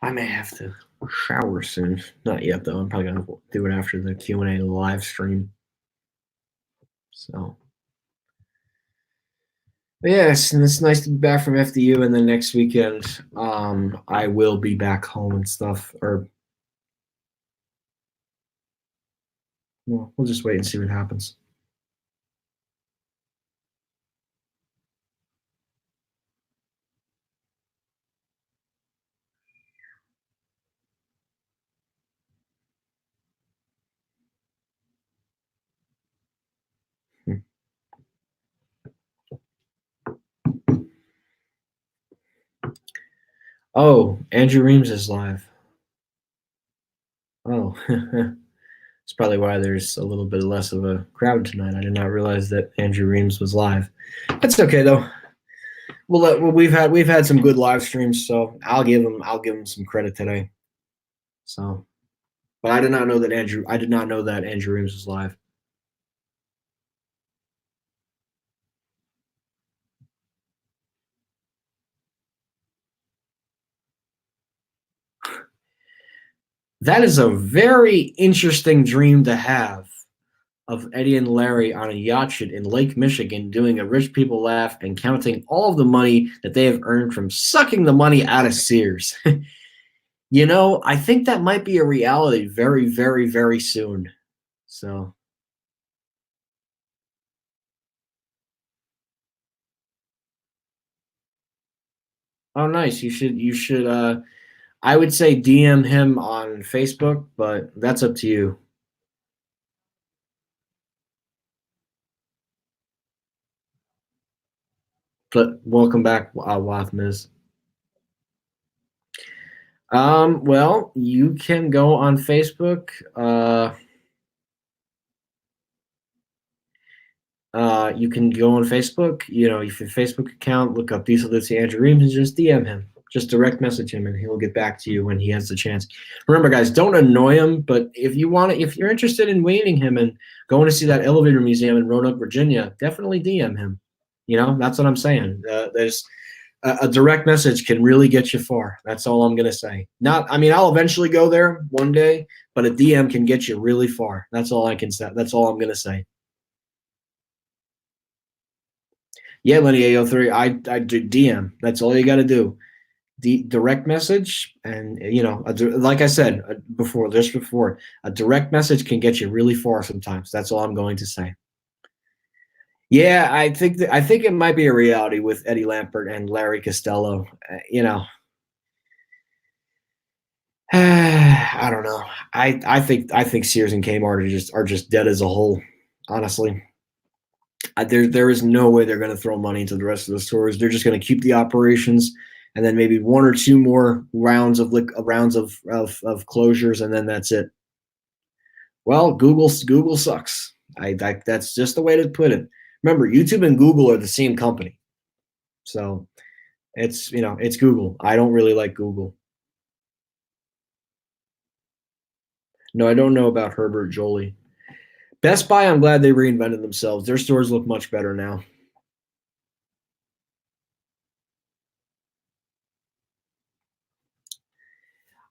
I may have to shower soon. Not yet though. I'm probably gonna do it after the Q&A live stream. So but yes, and it's nice to be back from FDU, and then next weekend I will be back home and stuff. Or well, we'll just wait and see what happens. Oh, Andrew Reams is live. Oh, it's probably why there's a little bit less of a crowd tonight. I did not realize that Andrew Reams was live. That's okay though. We've had some good live streams, so I'll give him some credit today. So, but I did not know that Andrew Reams was live. That is a very interesting dream to have, of Eddie and Larry on a yacht in Lake Michigan doing a rich people laugh and counting all of the money that they have earned from sucking the money out of Sears. You know, I think that might be a reality very, very, very soon. So Oh, nice. You should. I would say DM him on Facebook, but that's up to you. But welcome back, Wath Miz. Well, you can go on Facebook. You can go on Facebook. You know, if your Facebook account, look up Diesel Ditsy Andrew Reams and just DM him. Just direct message him, and he'll get back to you when he has the chance. Remember, guys, don't annoy him. But if you want to, if you're interested in meeting him and going to see that elevator museum in Roanoke, Virginia, definitely DM him. You know, that's what I'm saying. There's a direct message can really get you far. That's all I'm gonna say. Not, I mean, I'll eventually go there one day, but a DM can get you really far. That's all I can say. That's all I'm gonna say. Yeah, Lenny A03, I do DM. That's all you got to do. Direct message, and like I said just before, a direct message can get you really far sometimes. That's all I'm going to say. Yeah, I think it might be a reality with Eddie Lampert and Larry Costello. I don't know. I think Sears and Kmart are just dead as a whole. Honestly, there is no way they're going to throw money into the rest of the stores. They're just going to keep the operations, and then maybe one or two more rounds of closures, and then that's it. Well, Google sucks. That's just the way to put it. Remember, YouTube and Google are the same company, so it's Google. I don't really like Google. No, I don't know about Herbert Jolie. Best Buy, I'm glad they reinvented themselves. Their stores look much better now.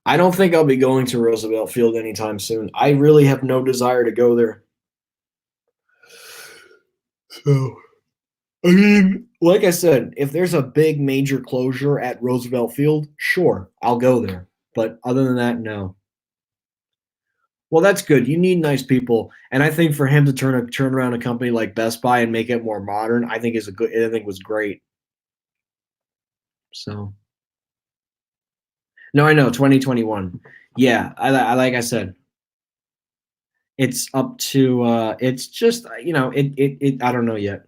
I don't think I'll be going to Roosevelt Field anytime soon. I really have no desire to go there. So, I mean, like I said, if there's a big major closure at Roosevelt Field, sure, I'll go there. But other than that, no. Well, that's good. You need nice people, and I think for him to turn around a company like Best Buy and make it more modern, I think is a good. I think was great. So no, I know 2021. Yeah, I like I said, it's up to. It's just it. I don't know yet.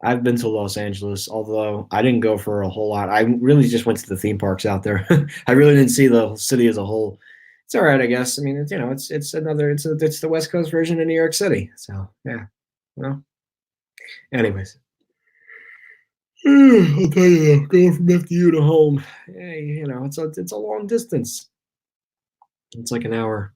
I've been to Los Angeles, although I didn't go for a whole lot. I really just went to the theme parks out there. I really didn't see the city as a whole. It's all right, I guess. I mean, it's the West Coast version of New York City. So yeah, well, anyways. I'll tell you though, going from FDU to home, hey, it's a long distance. It's like an hour.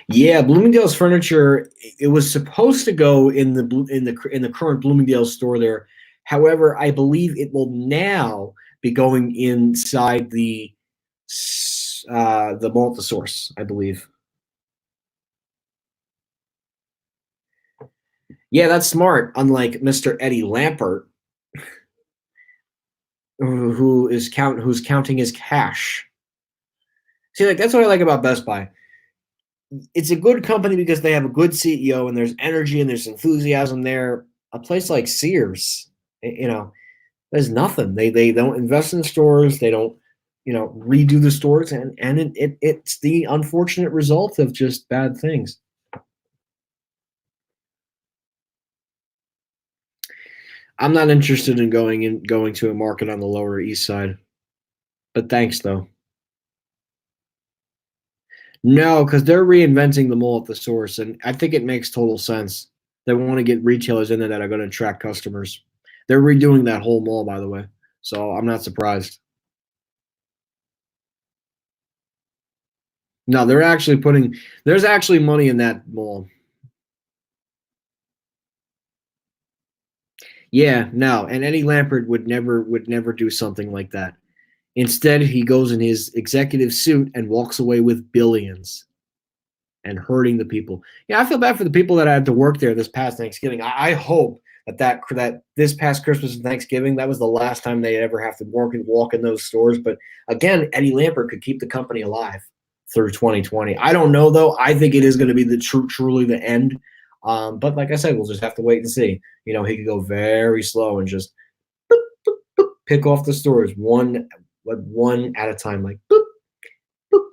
Yeah, Bloomingdale's furniture. It was supposed to go in the current Bloomingdale's store there. However, I believe it will now be going inside the Multisource, I believe. Yeah, that's smart. Unlike Mr. Eddie Lampert, who's counting his cash. See, like that's what I like about Best Buy. It's a good company because they have a good CEO and there's energy and there's enthusiasm there. A place like Sears, there's nothing. They don't invest in stores. They don't, redo the stores, and it's the unfortunate result of just bad things. I'm not interested in going to a market on the Lower East Side, but thanks though. No, because they're reinventing the mall at the source, and I think it makes total sense. They want to get retailers in there that are going to attract customers. They're redoing that whole mall, by the way, so I'm not surprised. No, there's actually money in that mall. Yeah, no, and Eddie Lampert would never do something like that. Instead, he goes in his executive suit and walks away with billions and hurting the people. Yeah, I feel bad for the people that had to work there this past Thanksgiving. I hope that this past Christmas and Thanksgiving, that was the last time they ever have to walk in those stores. But again, Eddie Lampert could keep the company alive through 2020. I don't know though. I think it is going to be truly the end. But like I said, we'll just have to wait and see. He could go very slow and just pick off the stores one at a time, like boop, boop,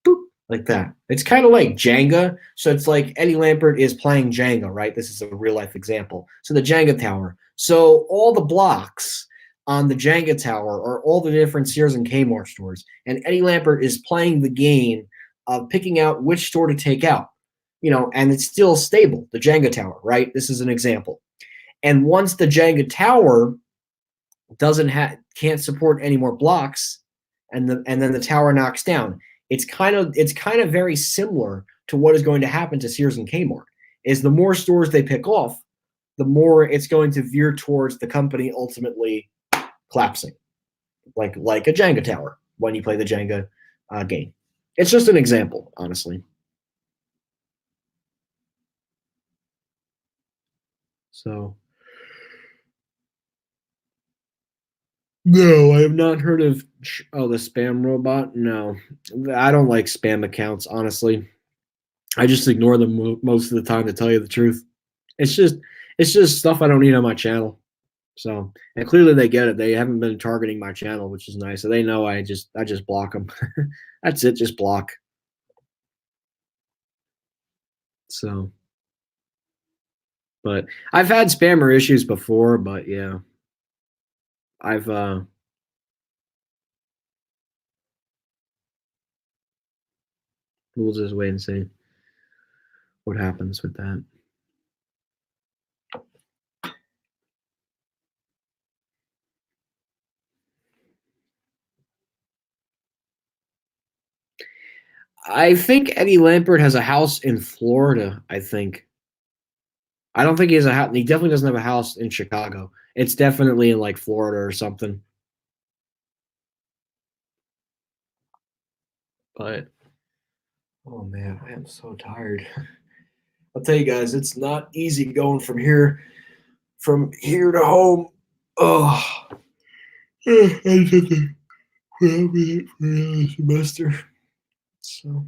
boop, like that. It's kind of like Jenga. So it's like Eddie Lampert is playing Jenga, right? This is a real life example. So the Jenga tower. So all the blocks on the Jenga tower are all the different Sears and Kmart stores. And Eddie Lampert is playing the game of picking out which store to take out. And it's still stable, the Jenga tower, right? This is an example. And once the Jenga tower can't support any more blocks, and then the tower knocks down. It's kind of very similar to what is going to happen to Sears and Kmart. Is the more stores they pick off, the more it's going to veer towards the company ultimately collapsing, like a Jenga tower when you play the Jenga game. It's just an example, honestly. So, no, I have not heard of the spam robot. No, I don't like spam accounts, honestly. I just ignore them most of the time, to tell you the truth. It's just stuff I don't need on my channel. So, and clearly they get it. They haven't been targeting my channel, which is nice. So they know I just block them. That's it, just block. So, but I've had spammer issues before, but yeah. We'll just wait and see what happens with that. I think Eddie Lampert has a house in Florida, I think. I don't think he has a house. He definitely doesn't have a house in Chicago. It's definitely in like Florida or something. But oh man, I am so tired. I'll tell you guys, it's not easy going from here to home. Oh, I just have to put up with it for another semester. So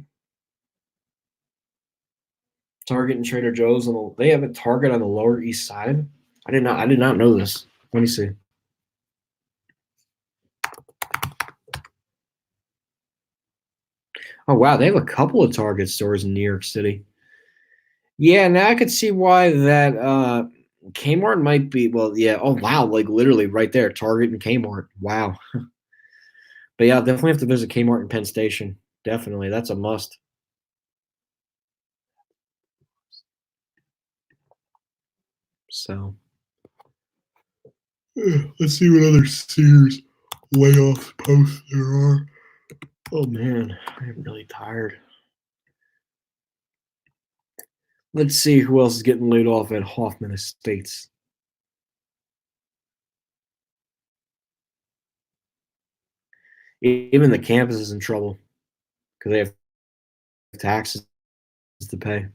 Target and Trader Joe's they have a Target on the Lower East Side. I did not know this. Let me see. Oh wow, they have a couple of Target stores in New York City. Yeah, now I could see why that Kmart might be. Well, yeah. Oh wow, like literally right there, Target and Kmart. Wow. But yeah, I'll definitely have to visit Kmart in Penn Station. Definitely, that's a must. So let's see what other Sears layoff posts there are. Oh man, I'm really tired. Let's see who else is getting laid off at Hoffman Estates. Even the campus is in trouble because they have taxes to pay.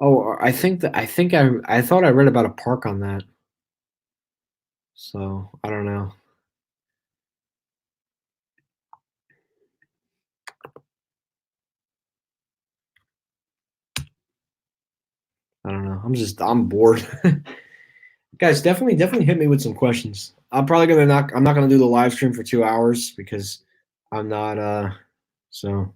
Oh, I thought I read about a park on that. So I don't know. I don't know. I'm bored. Guys, definitely hit me with some questions. I'm not gonna do the live stream for 2 hours because I'm not so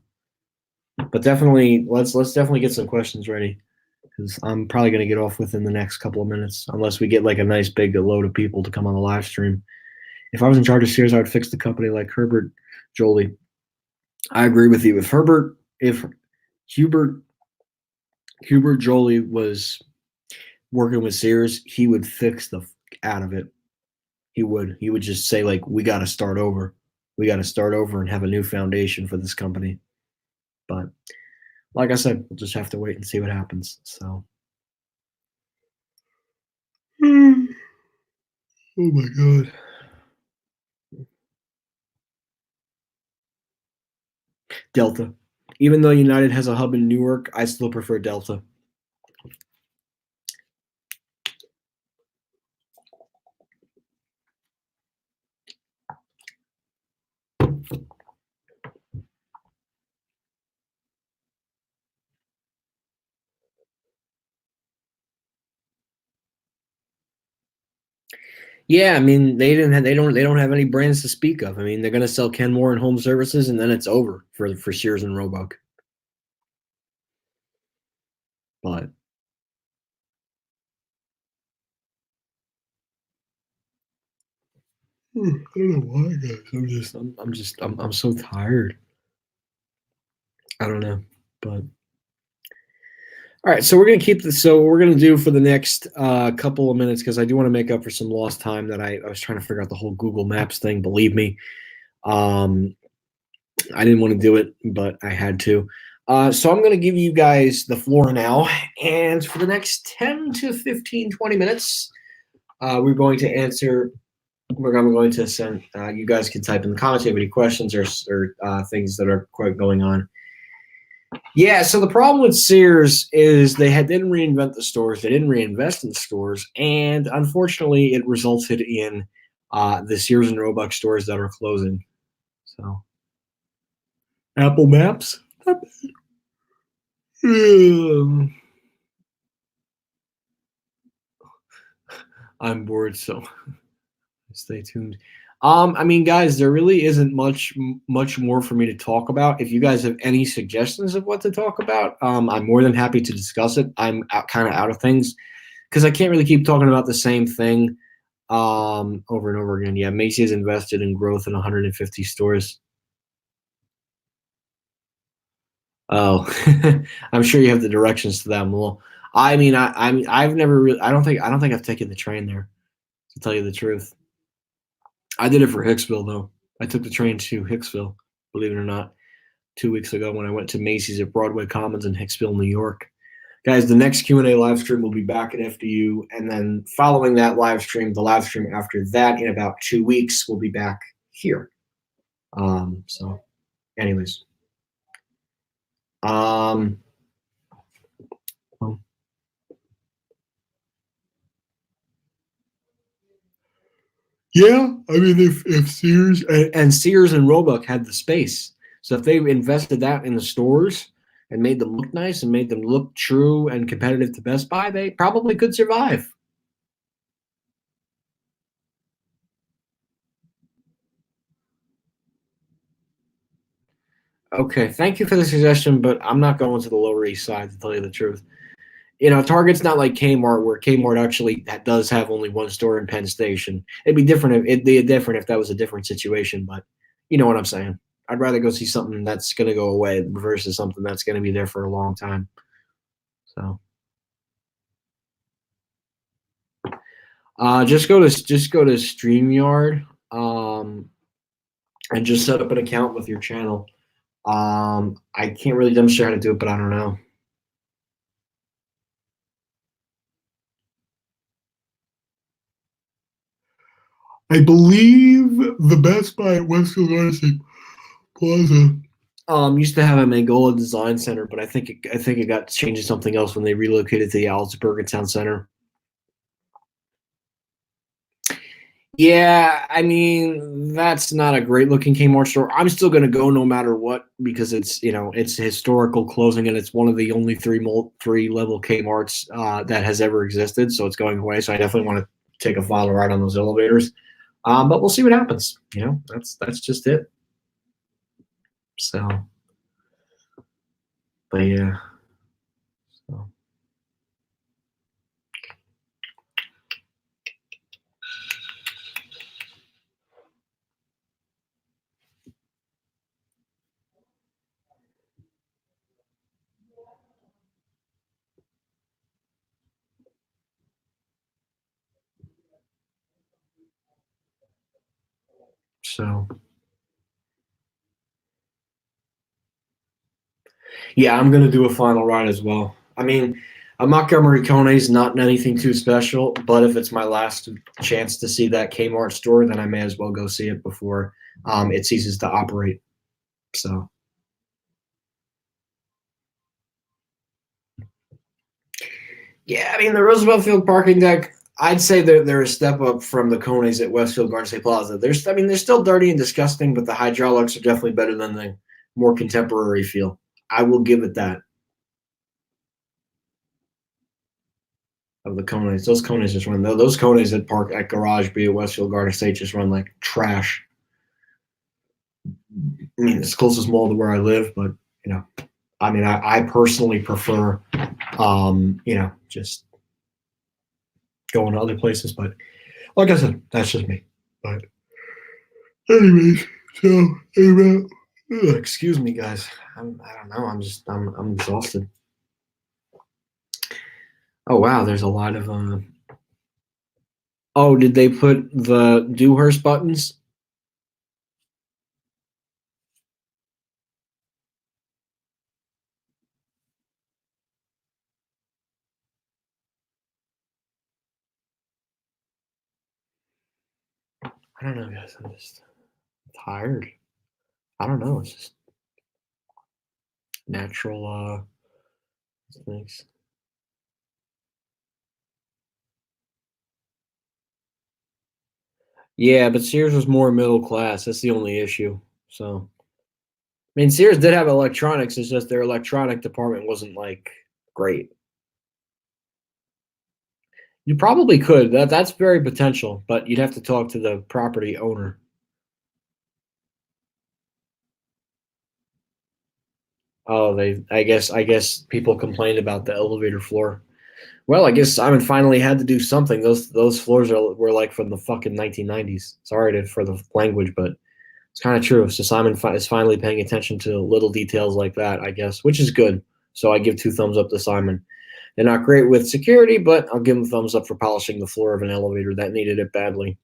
but definitely let's definitely get some questions ready because I'm probably gonna get off within the next couple of minutes unless we get like a nice big load of people to come on the live stream. If I was in charge of Sears, I would fix the company like Herbert Jolie. I agree with you. If Hubert Hubert Jolie was working with Sears, he would fix the out of it. He would just say like, we got to start over. We got to start over and have a new foundation for this company. But like I said, we'll just have to wait and see what happens. So, oh my god. Delta. Even though United has a hub in Newark, I still prefer Delta. Yeah, I mean they don't have any brands to speak of. I mean they're going to sell Kenmore and Home Services, and then it's over for Sears and Roebuck. But I don't know why, guys. I'm so tired. I don't know, but all right. So we're gonna keep this. So what we're gonna do for the next couple of minutes, because I do want to make up for some lost time that I was trying to figure out the whole Google Maps thing. Believe me, um, I didn't want to do it, but I had to. So I'm going to give you guys the floor now. And for the next 10 to 15, 20 minutes, we're going to answer. We're going to send. You guys can type in the comments if you have any questions or things that are quite going on. Yeah. So the problem with Sears is didn't reinvent the stores. They didn't reinvest in the stores, and unfortunately, it resulted in the Sears and Roebuck stores that are closing. So. Apple Maps. I'm bored, so stay tuned. I mean, guys, there really isn't much more for me to talk about. If you guys have any suggestions of what to talk about, I'm more than happy to discuss it. I'm kind of out of things because I can't really keep talking about the same thing over and over again. Yeah, Macy's invested in growth in 150 stores. Oh, I'm sure you have the directions to that mall. I mean, I've never really. I don't think I've taken the train there. To tell you the truth, I did it for Hicksville though. I took the train to Hicksville, believe it or not, 2 weeks ago when I went to Macy's at Broadway Commons in Hicksville, New York. Guys, the next Q&A live stream will be back at FDU, and then following that live stream, the live stream after that in about 2 weeks, will be back here. So, anyways. Yeah, I mean, if Sears and Sears and Roebuck had the space, so if they invested that in the stores and made them look nice and made them look true and competitive to Best Buy, they probably could survive. Okay, thank you for the suggestion, but I'm not going to the Lower East Side to tell you the truth. You know, Target's not like Kmart, where Kmart actually does have only one store in Penn Station. It'd be different if that was a different situation, but you know what I'm saying. I'd rather go see something that's going to go away versus something that's going to be there for a long time. So, just go to StreamYard, and just set up an account with your channel. I can't really demonstrate how to do it, but I don't know. I believe the Best Buy at Westfield Garden Plaza used to have a Mangola Design Center, but I think it got changed to something else when they relocated to the Alsburg Town Center. Yeah, I mean that's not a great looking Kmart store. I'm still going to go no matter what because it's it's historical closing and it's one of the only three level Kmarts that has ever existed. So it's going away. So I definitely want to take a final ride on those elevators. But we'll see what happens. That's just it. So, but yeah. So. So, yeah, I'm gonna do a final ride as well. I mean, a Montgomery Kone is not anything too special, but if it's my last chance to see that Kmart store, then I may as well go see it before it ceases to operate. So, yeah, I mean the Roosevelt Field parking deck. I'd say they're a step up from the Kones at Westfield Garden State Plaza. They're still dirty and disgusting, but the hydraulics are definitely better than the more contemporary feel. I will give it that. of the Cones. Those Cones just run. Those Cones that park at Garage B at Westfield Garden State just run like trash. I mean, it's closest mall to where I live, but you know, I mean, I personally prefer, just going to other places. But like I said, that's just me. But anyways, so excuse me, guys. I don't know. I'm exhausted. Oh wow, there's a lot of. Oh, did they put the Dewhurst buttons? I don't know, guys. I'm just tired. I don't know. It's just natural things. Yeah, but Sears was more middle class. That's the only issue. So, I mean, Sears did have electronics. It's just their electronic department wasn't like great. You probably could. That's very potential, but you'd have to talk to the property owner. Oh, I guess people complained about the elevator floor. Well, I guess Simon finally had to do something. Those floors were like from the fucking 1990s. Sorry for the language, but it's kind of true. So Simon is finally paying attention to little details like that, I guess, which is good. So I give 2 thumbs up to Simon. They're not great with security, but I'll give them thumbs up for polishing the floor of an elevator that needed it badly.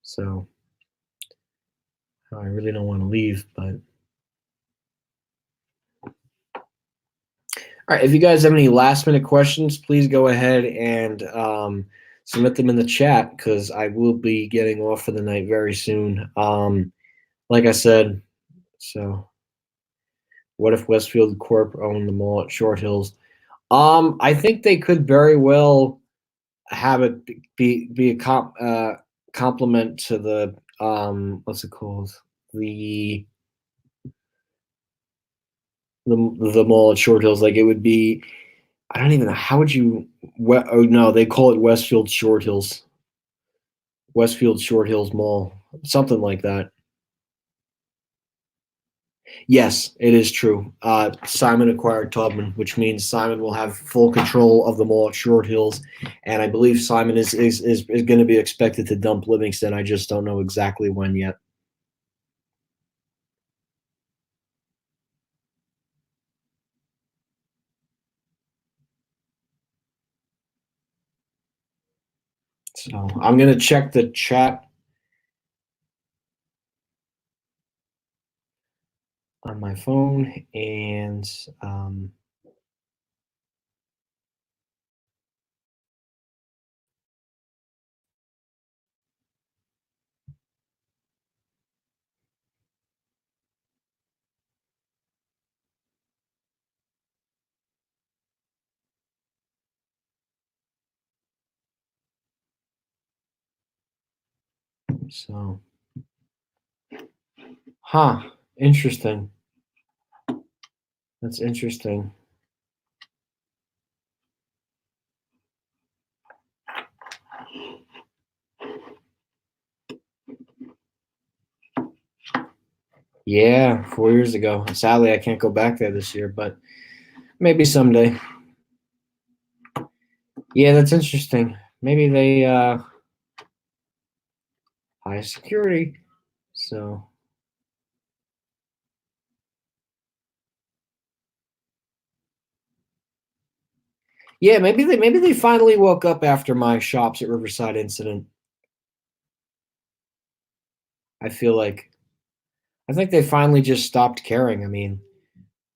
So I really don't want to leave, but all right. If you guys have any last minute questions, please go ahead and submit them in the chat because I will be getting off for the night very soon. Like I said, so what if Westfield Corp owned the mall at Short Hills? I think they could very well have it be a complement to the what's it called, the the mall at Short Hills. Like it would be, I don't even know how would you. Oh no, they call it Westfield Short Hills, Westfield Short Hills Mall, something like that. Yes, it is true. Simon acquired Tubman, which means Simon will have full control of the mall at Short Hills, and I believe Simon is going to be expected to dump Livingston. I just don't know exactly when yet. So I'm going to check the chat on my phone and so, interesting. That's interesting. Yeah, 4 years ago. Sadly, I can't go back there this year, but maybe someday. Yeah, that's interesting. Maybe they high security. So yeah, maybe they finally woke up after my Shops at Riverside incident. I feel like I think they finally just stopped caring. I mean,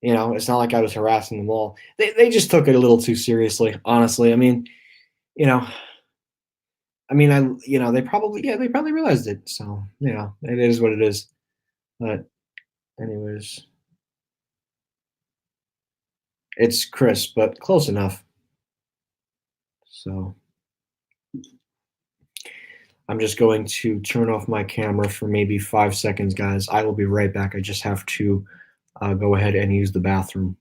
it's not like I was harassing them all. They just took it a little too seriously, honestly. You know, they probably realized it. So, it is what it is. But anyways, it's crisp, but close enough. So I'm just going to turn off my camera for maybe 5 seconds, guys. I will be right back. I just have to go ahead and use the bathroom.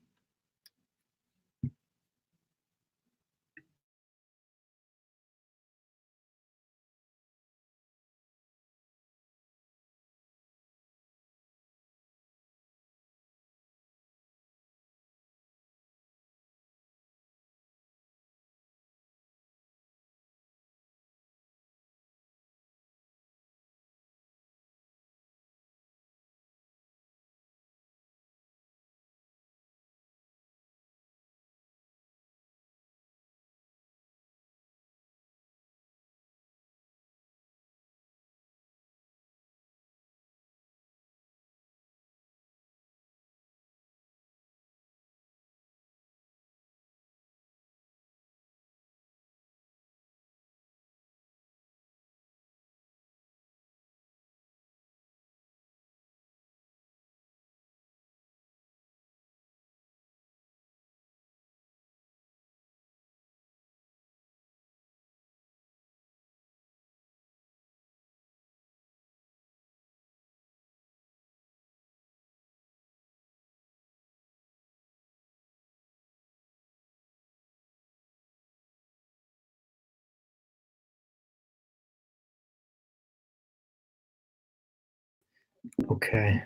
Okay.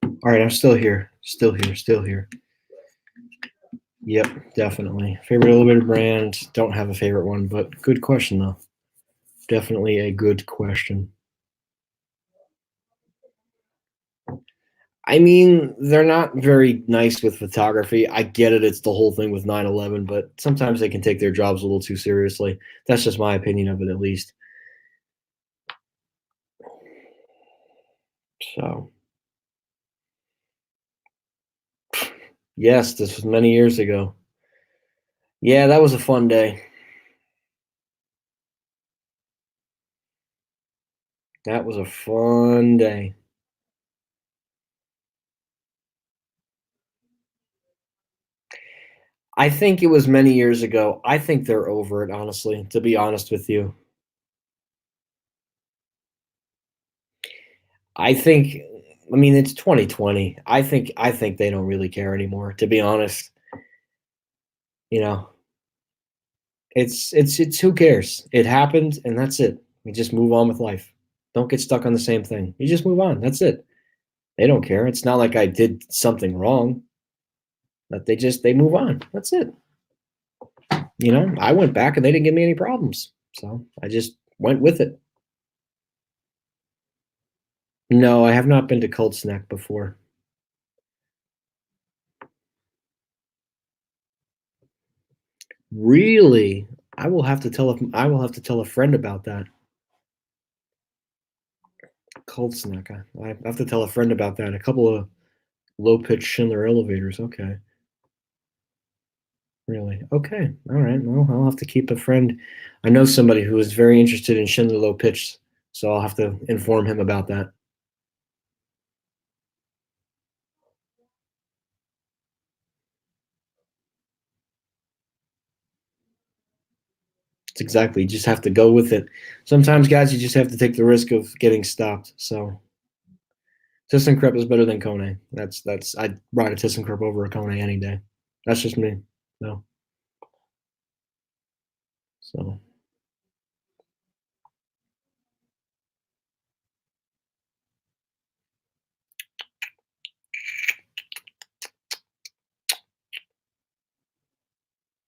All right, I'm still here. Still here. Still here. Yep, definitely. Favorite elevator brand? Don't have a favorite one, but good question though. Definitely a good question. I mean, they're not very nice with photography. I get it. It's the whole thing with 9/11, but sometimes they can take their jobs a little too seriously. That's just my opinion of it, at least. So, yes, this was many years ago. Yeah, that was a fun day. That was a fun day. I think it was many years ago. I think they're over it, honestly, to be honest with you. I think I mean, it's 2020. I think they don't really care anymore, to be honest. You know, it's who cares? It happened and that's it. We just move on with life. Don't get stuck on the same thing. You just move on. That's it. They don't care. It's not like I did something wrong, but they move on. That's it. I went back and they didn't give me any problems. So I just went with it. No, I have not been to Cold Snack before. Really? I will have to tell a friend about that. Cold Snack. I have to tell a friend about that. A couple of low pitch Schindler elevators. Okay. Really? Okay. All right. Well, I'll have to keep a friend. I know somebody who is very interested in Schindler low pitch, so I'll have to inform him about that. It's exactly. You just have to go with it. Sometimes, guys, you just have to take the risk of getting stopped. So ThyssenKrupp is better than Kone. That's I'd ride a ThyssenKrupp over a Kone any day. That's just me. No. So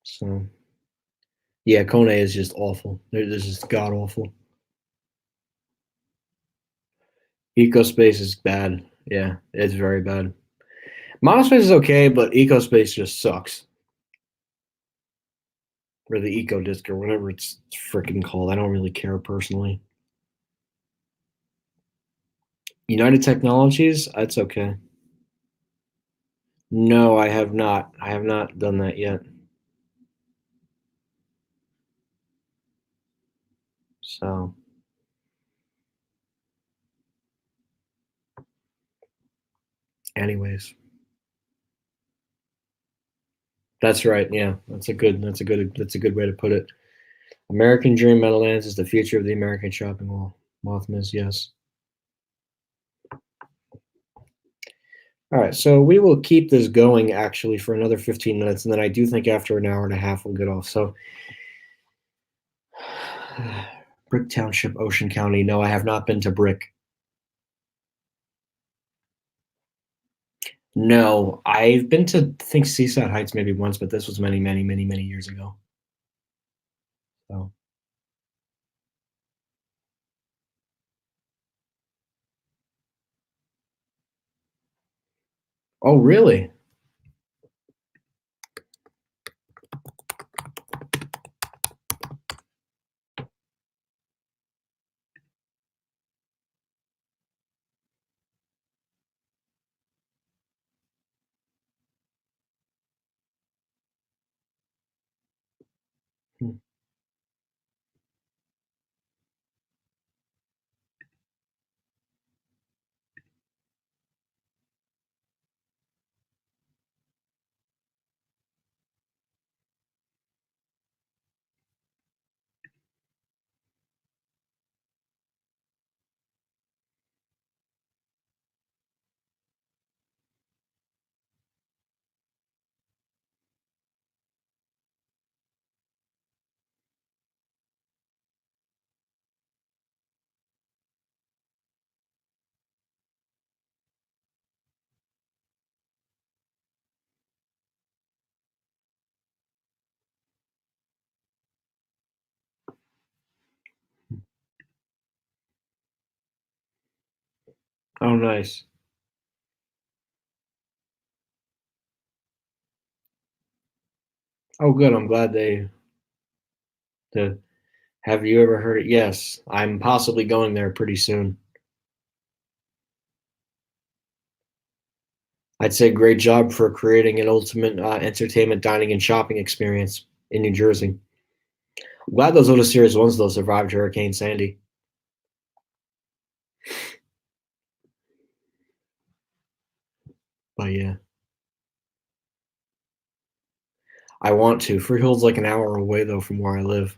so yeah, Kone is just awful. This is god awful. EcoSpace is bad. Yeah, it's very bad. Monospace is okay, but EcoSpace just sucks. Or the Eco Disc or whatever it's freaking called. I don't really care personally. United Technologies, that's okay. No, I have not. I have not done that yet. So, anyways, that's right. Yeah, that's a good way to put it. American Dream Meadowlands is the future of the American shopping mall. Mothmas, yes. All right, so we will keep this going actually for another 15 minutes, and then I do think after an hour and a half we'll get off. So, Brick Township, Ocean County. No, I have not been to Brick. No, I've been to I think Seaside Heights maybe once, but this was many, many, many, many years ago. So, oh really? Hmm. Oh, nice. Oh, good. I'm glad they. The Have you ever heard it? Yes, I'm possibly going there pretty soon. I'd say great job for creating an ultimate entertainment, dining, and shopping experience in New Jersey. I'm glad those little Sears ones though survived Hurricane Sandy. But yeah, I want to. Freehold's like an hour away though from where I live.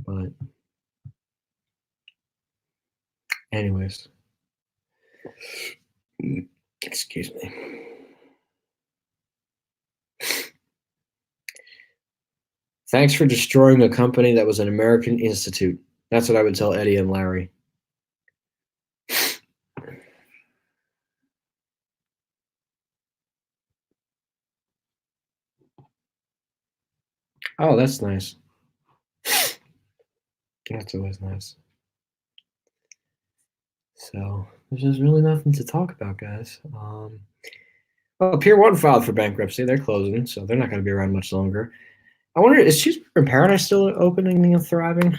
But anyways, excuse me. Thanks for destroying a company that was an American institute. That's what I would tell Eddie and Larry. Oh, that's nice. That's always nice. So there's just really nothing to talk about, guys. Well, Pier One filed for bankruptcy. They're closing, so they're not going to be around much longer. I wonder, is Cheeseburger in Paradise still opening and thriving?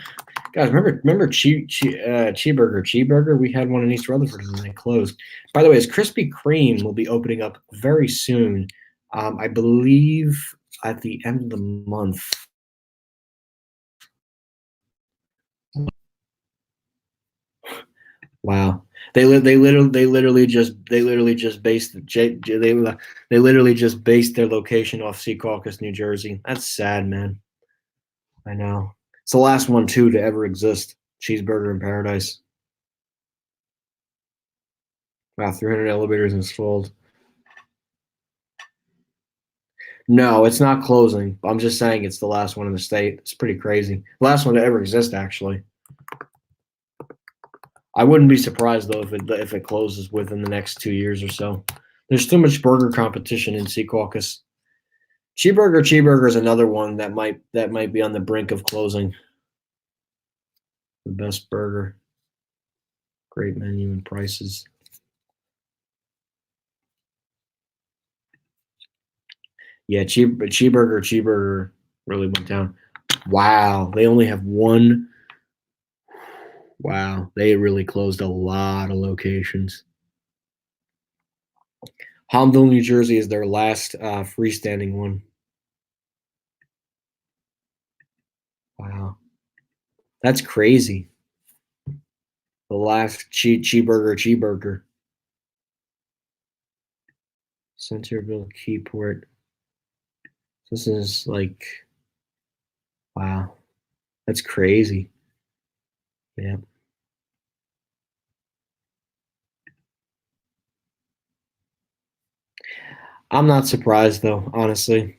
Guys, remember Cheeseburger? We had one in East Rutherford and they closed. By the way, his Krispy Kreme will be opening up very soon. I believe at the end of the month. Wow. They literally just based their location off Secaucus, New Jersey. That's sad, man. I know. It's the last one too to ever exist. Cheeseburger in Paradise. Wow, 300 elevators installed. No, it's not closing. I'm just saying it's the last one in the state. It's pretty crazy. Last one to ever exist, actually. I wouldn't be surprised though if it closes within the next 2 years or so. There's too much burger competition in Secaucus. Cheeseburger is another one that might be on the brink of closing. The best burger, great menu and prices. Yeah, Cheeseburger really went down. Wow, they only have one. Wow, they really closed a lot of locations. Holmville, New Jersey is their last freestanding one. Wow, that's crazy. The last cheeseburger. Centerville Keyport. This is like, wow, that's crazy. Yeah. I'm not surprised though, honestly.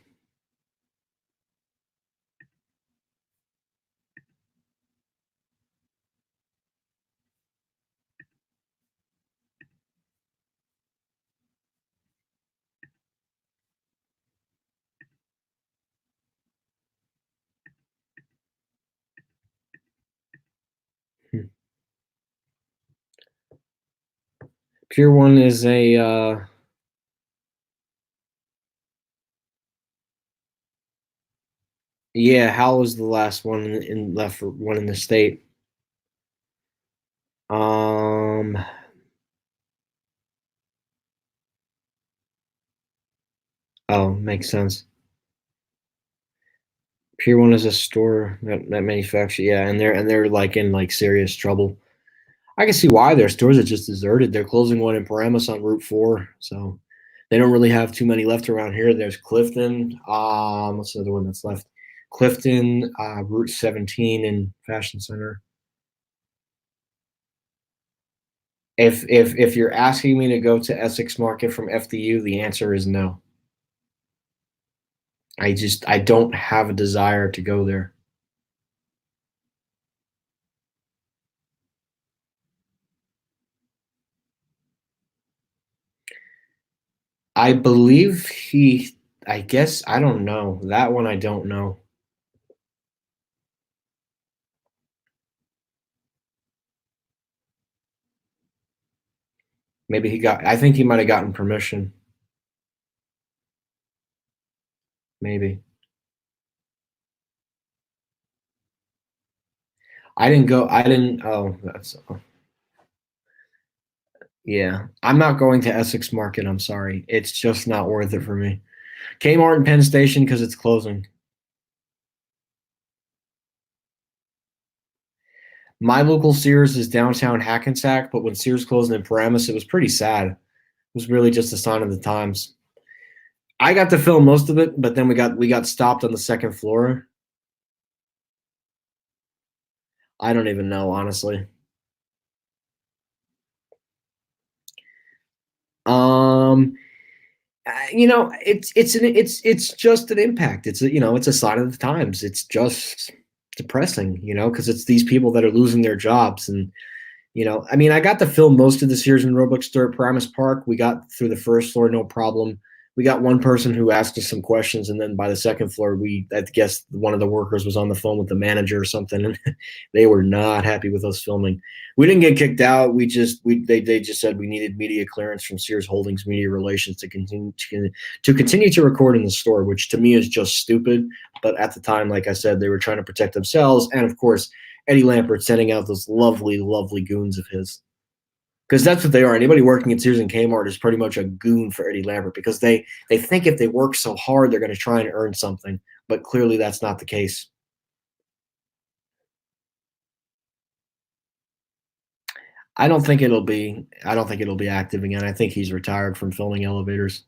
Hmm. Pier One is a yeah. Hal was the last one in left for one in the state. Um. Oh, makes sense. Pier One is a store that manufactures. Yeah, and they're like in like serious trouble. I can see why their stores are just deserted. They're closing one in Paramus on Route 4, so they don't really have too many left around here. There's Clifton. What's the other one that's left? Clifton, Route 17, and Fashion Center. If you're asking me to go to Essex Market from FDU, the answer is no. I don't have a desire to go there. I believe I guess I don't know. That one I don't know. Maybe he got. I think he might have gotten permission. Maybe. I didn't go. I didn't. Oh, that's. Yeah, I'm not going to Essex Market. I'm sorry. It's just not worth it for me. Kmart and Penn Station because it's closing. My local Sears is downtown Hackensack, but when Sears closed in Paramus, it was pretty sad. It was really just a sign of the times. I got to film most of it, but then we got stopped on the second floor. I don't even know, honestly. Um, it's just an impact. It's a sign of the times. It's just depressing, because it's these people that are losing their jobs. And I mean, I got to film most of the Sears and Roebuck store at Paramus Park. We got through the first floor, no problem. We got one person who asked us some questions, and then by the second floor, I guess one of the workers was on the phone with the manager or something, and they were not happy with us filming. We didn't get kicked out. They just said we needed media clearance from Sears Holdings Media Relations to continue to record in the store, which to me is just stupid. But at the time, like I said, they were trying to protect themselves, and of course, Eddie Lampert sending out those lovely, lovely goons of his. Because that's what they are. Anybody working at Sears and Kmart is pretty much a goon for Eddie Lampert because they think if they work so hard, they're going to try and earn something. But clearly that's not the case. I don't think it'll be active again. I think he's retired from filming elevators.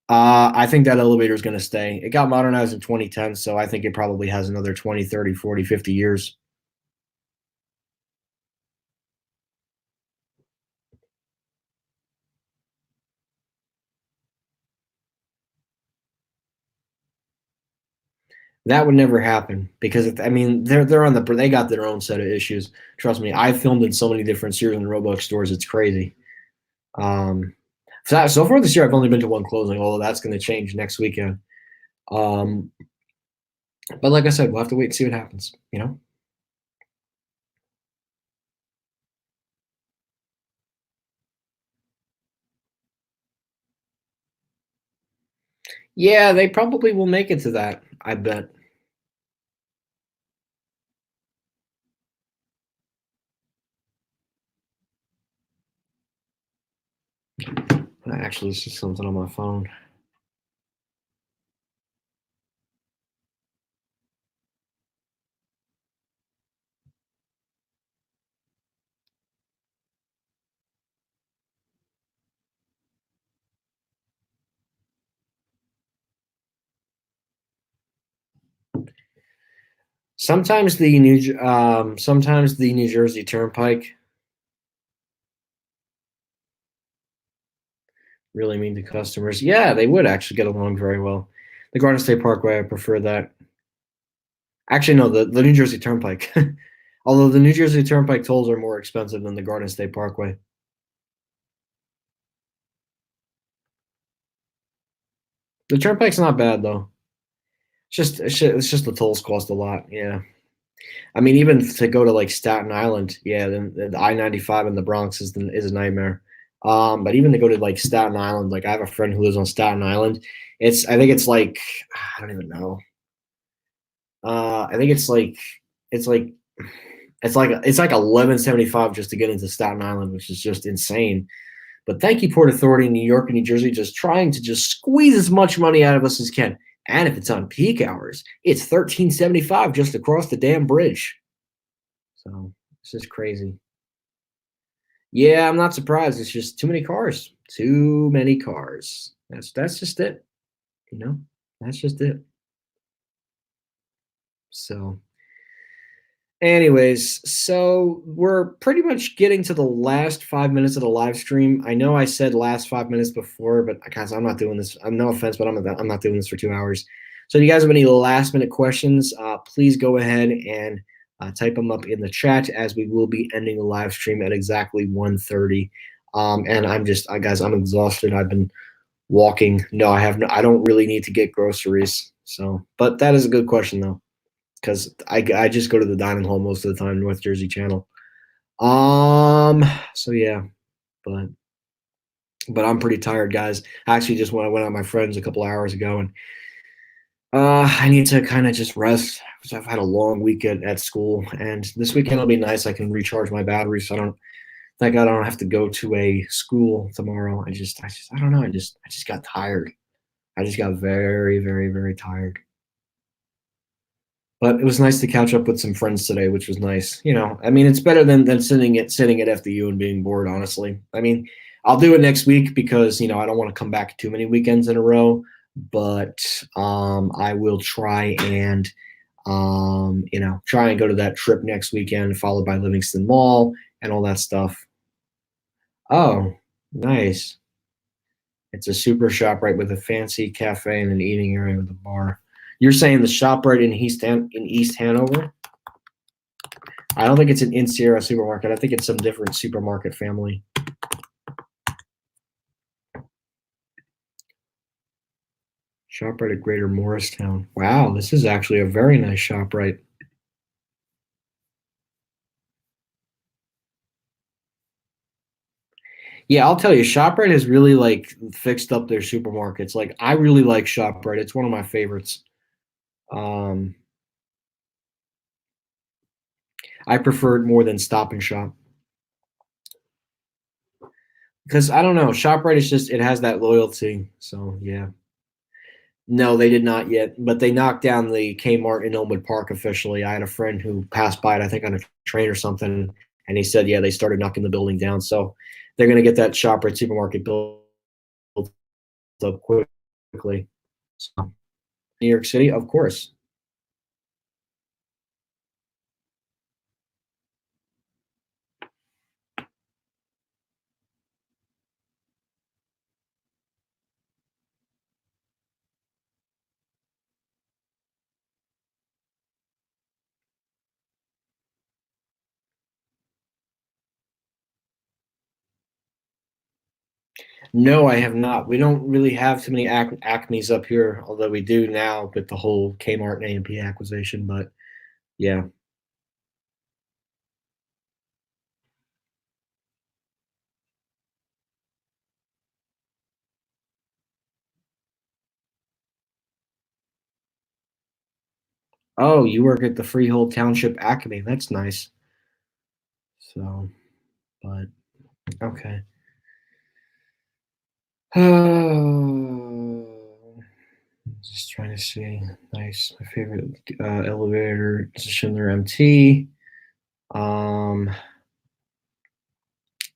I think that elevator is going to stay. It got modernized in 2010, so I think it probably has another 20, 30, 40, 50 years. That would never happen because I mean they got their own set of issues. Trust me, I filmed in so many different Sears and Roebuck stores. It's crazy. Um, so far this year, I've only been to one closing, although that's going to change next weekend. Um, but like I said, we'll have to wait and see what happens. Yeah, they probably will make it to that. I bet. Actually, it's just something on my phone. Sometimes the New Jersey Turnpike really mean to customers. Yeah, they would actually get along very well. The Garden State Parkway, I prefer that. Actually, no, the New Jersey Turnpike. Although the New Jersey Turnpike tolls are more expensive than the Garden State Parkway. The Turnpike's not bad though. It's just the tolls cost a lot. Yeah, I mean even to go to like Staten Island, yeah, then the I-95 in the Bronx is a nightmare. But even to go to like Staten Island, like I have a friend who lives on Staten Island. I think it's like I don't even know. I think it's like it's like 11.75 just to get into Staten Island, which is just insane. But thank you, Port Authority in New York and New Jersey, just trying to just squeeze as much money out of us as can. And if it's on peak hours, it's 13.75 just across the damn bridge. So it's just crazy. Yeah, I'm not surprised. It's just too many cars. Too many cars. That's just it. You know, that's just it. So anyways, so we're pretty much getting to the last 5 minutes of the live stream. I know I said last 5 minutes before, but guys, I'm not doing this. I'm no offense, but I'm not doing this for 2 hours. So if you guys have any last minute questions, please go ahead and type them up in the chat as we will be ending the live stream at exactly 1:30. And guys, I'm exhausted. I've been walking. No, I don't really need to get groceries. So, but that is a good question though, because I just go to the dining hall most of the time, North Jersey Channel. So yeah, but But I'm pretty tired, guys. I actually just went out with my friends a couple hours ago, and I need to kind of just rest. I've had a long weekend at school, and this weekend will be nice. I can recharge my battery, so I don't think I don't have to go to a school tomorrow. I don't know. I just got tired. I just got very, very, very tired. But it was nice to catch up with some friends today, which was nice. I mean, it's better than sitting at FDU and being bored. Honestly, I mean, I'll do it next week because I don't want to come back too many weekends in a row. But I will try and try and go to that trip next weekend, followed by Livingston Mall and all that stuff. Oh, nice! It's a super shop right with a fancy cafe and an eating area with a bar. You're saying the shop right in East Hanover? I don't think it's an Sierra supermarket. I think it's some different supermarket family. ShopRite at Greater Morristown. Wow, this is actually a very nice ShopRite. Yeah, I'll tell you, ShopRite has really like fixed up their supermarkets. Like I really like ShopRite. It's one of my favorites. Um, I prefer it more than Stop and Shop because I don't know, ShopRite is just it has that loyalty. So yeah. No, they did not yet, but they knocked down the Kmart in Elmwood Park officially. I had a friend who passed by it, I think on a train or something, and he said, yeah, they started knocking the building down. So they're going to get that ShopRite supermarket built up quickly. So, New York City, of course. No, I have not. We don't really have too many Acmes up here, although we do now with the whole Kmart and A&P acquisition. But yeah. Oh, you work at the Freehold Township Acme. That's nice. So, but okay. Oh, just trying to see. Nice. My favorite elevator, Schindler MT. Um,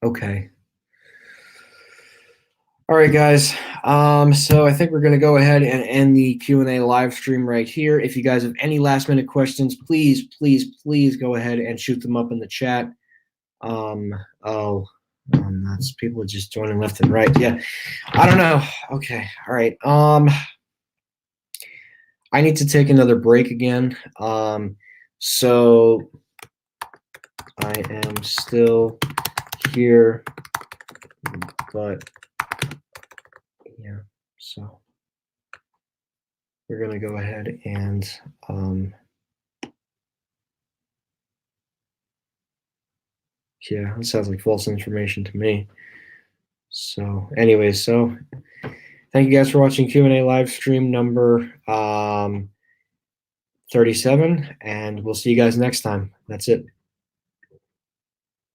okay. All right, guys. So I think we're going to go ahead and end the Q&A live stream right here. If you guys have any last minute questions, please, please, please go ahead and shoot them up in the chat. Um, oh, that's people just joining left and right. Yeah, I don't know. Okay, all right. I need to take another break again. So I am still here, but yeah. So we're gonna go ahead and yeah, it sounds like false information to me. So anyways, so thank you guys for watching Q&A live stream number 37, and we'll see you guys next time. That's it.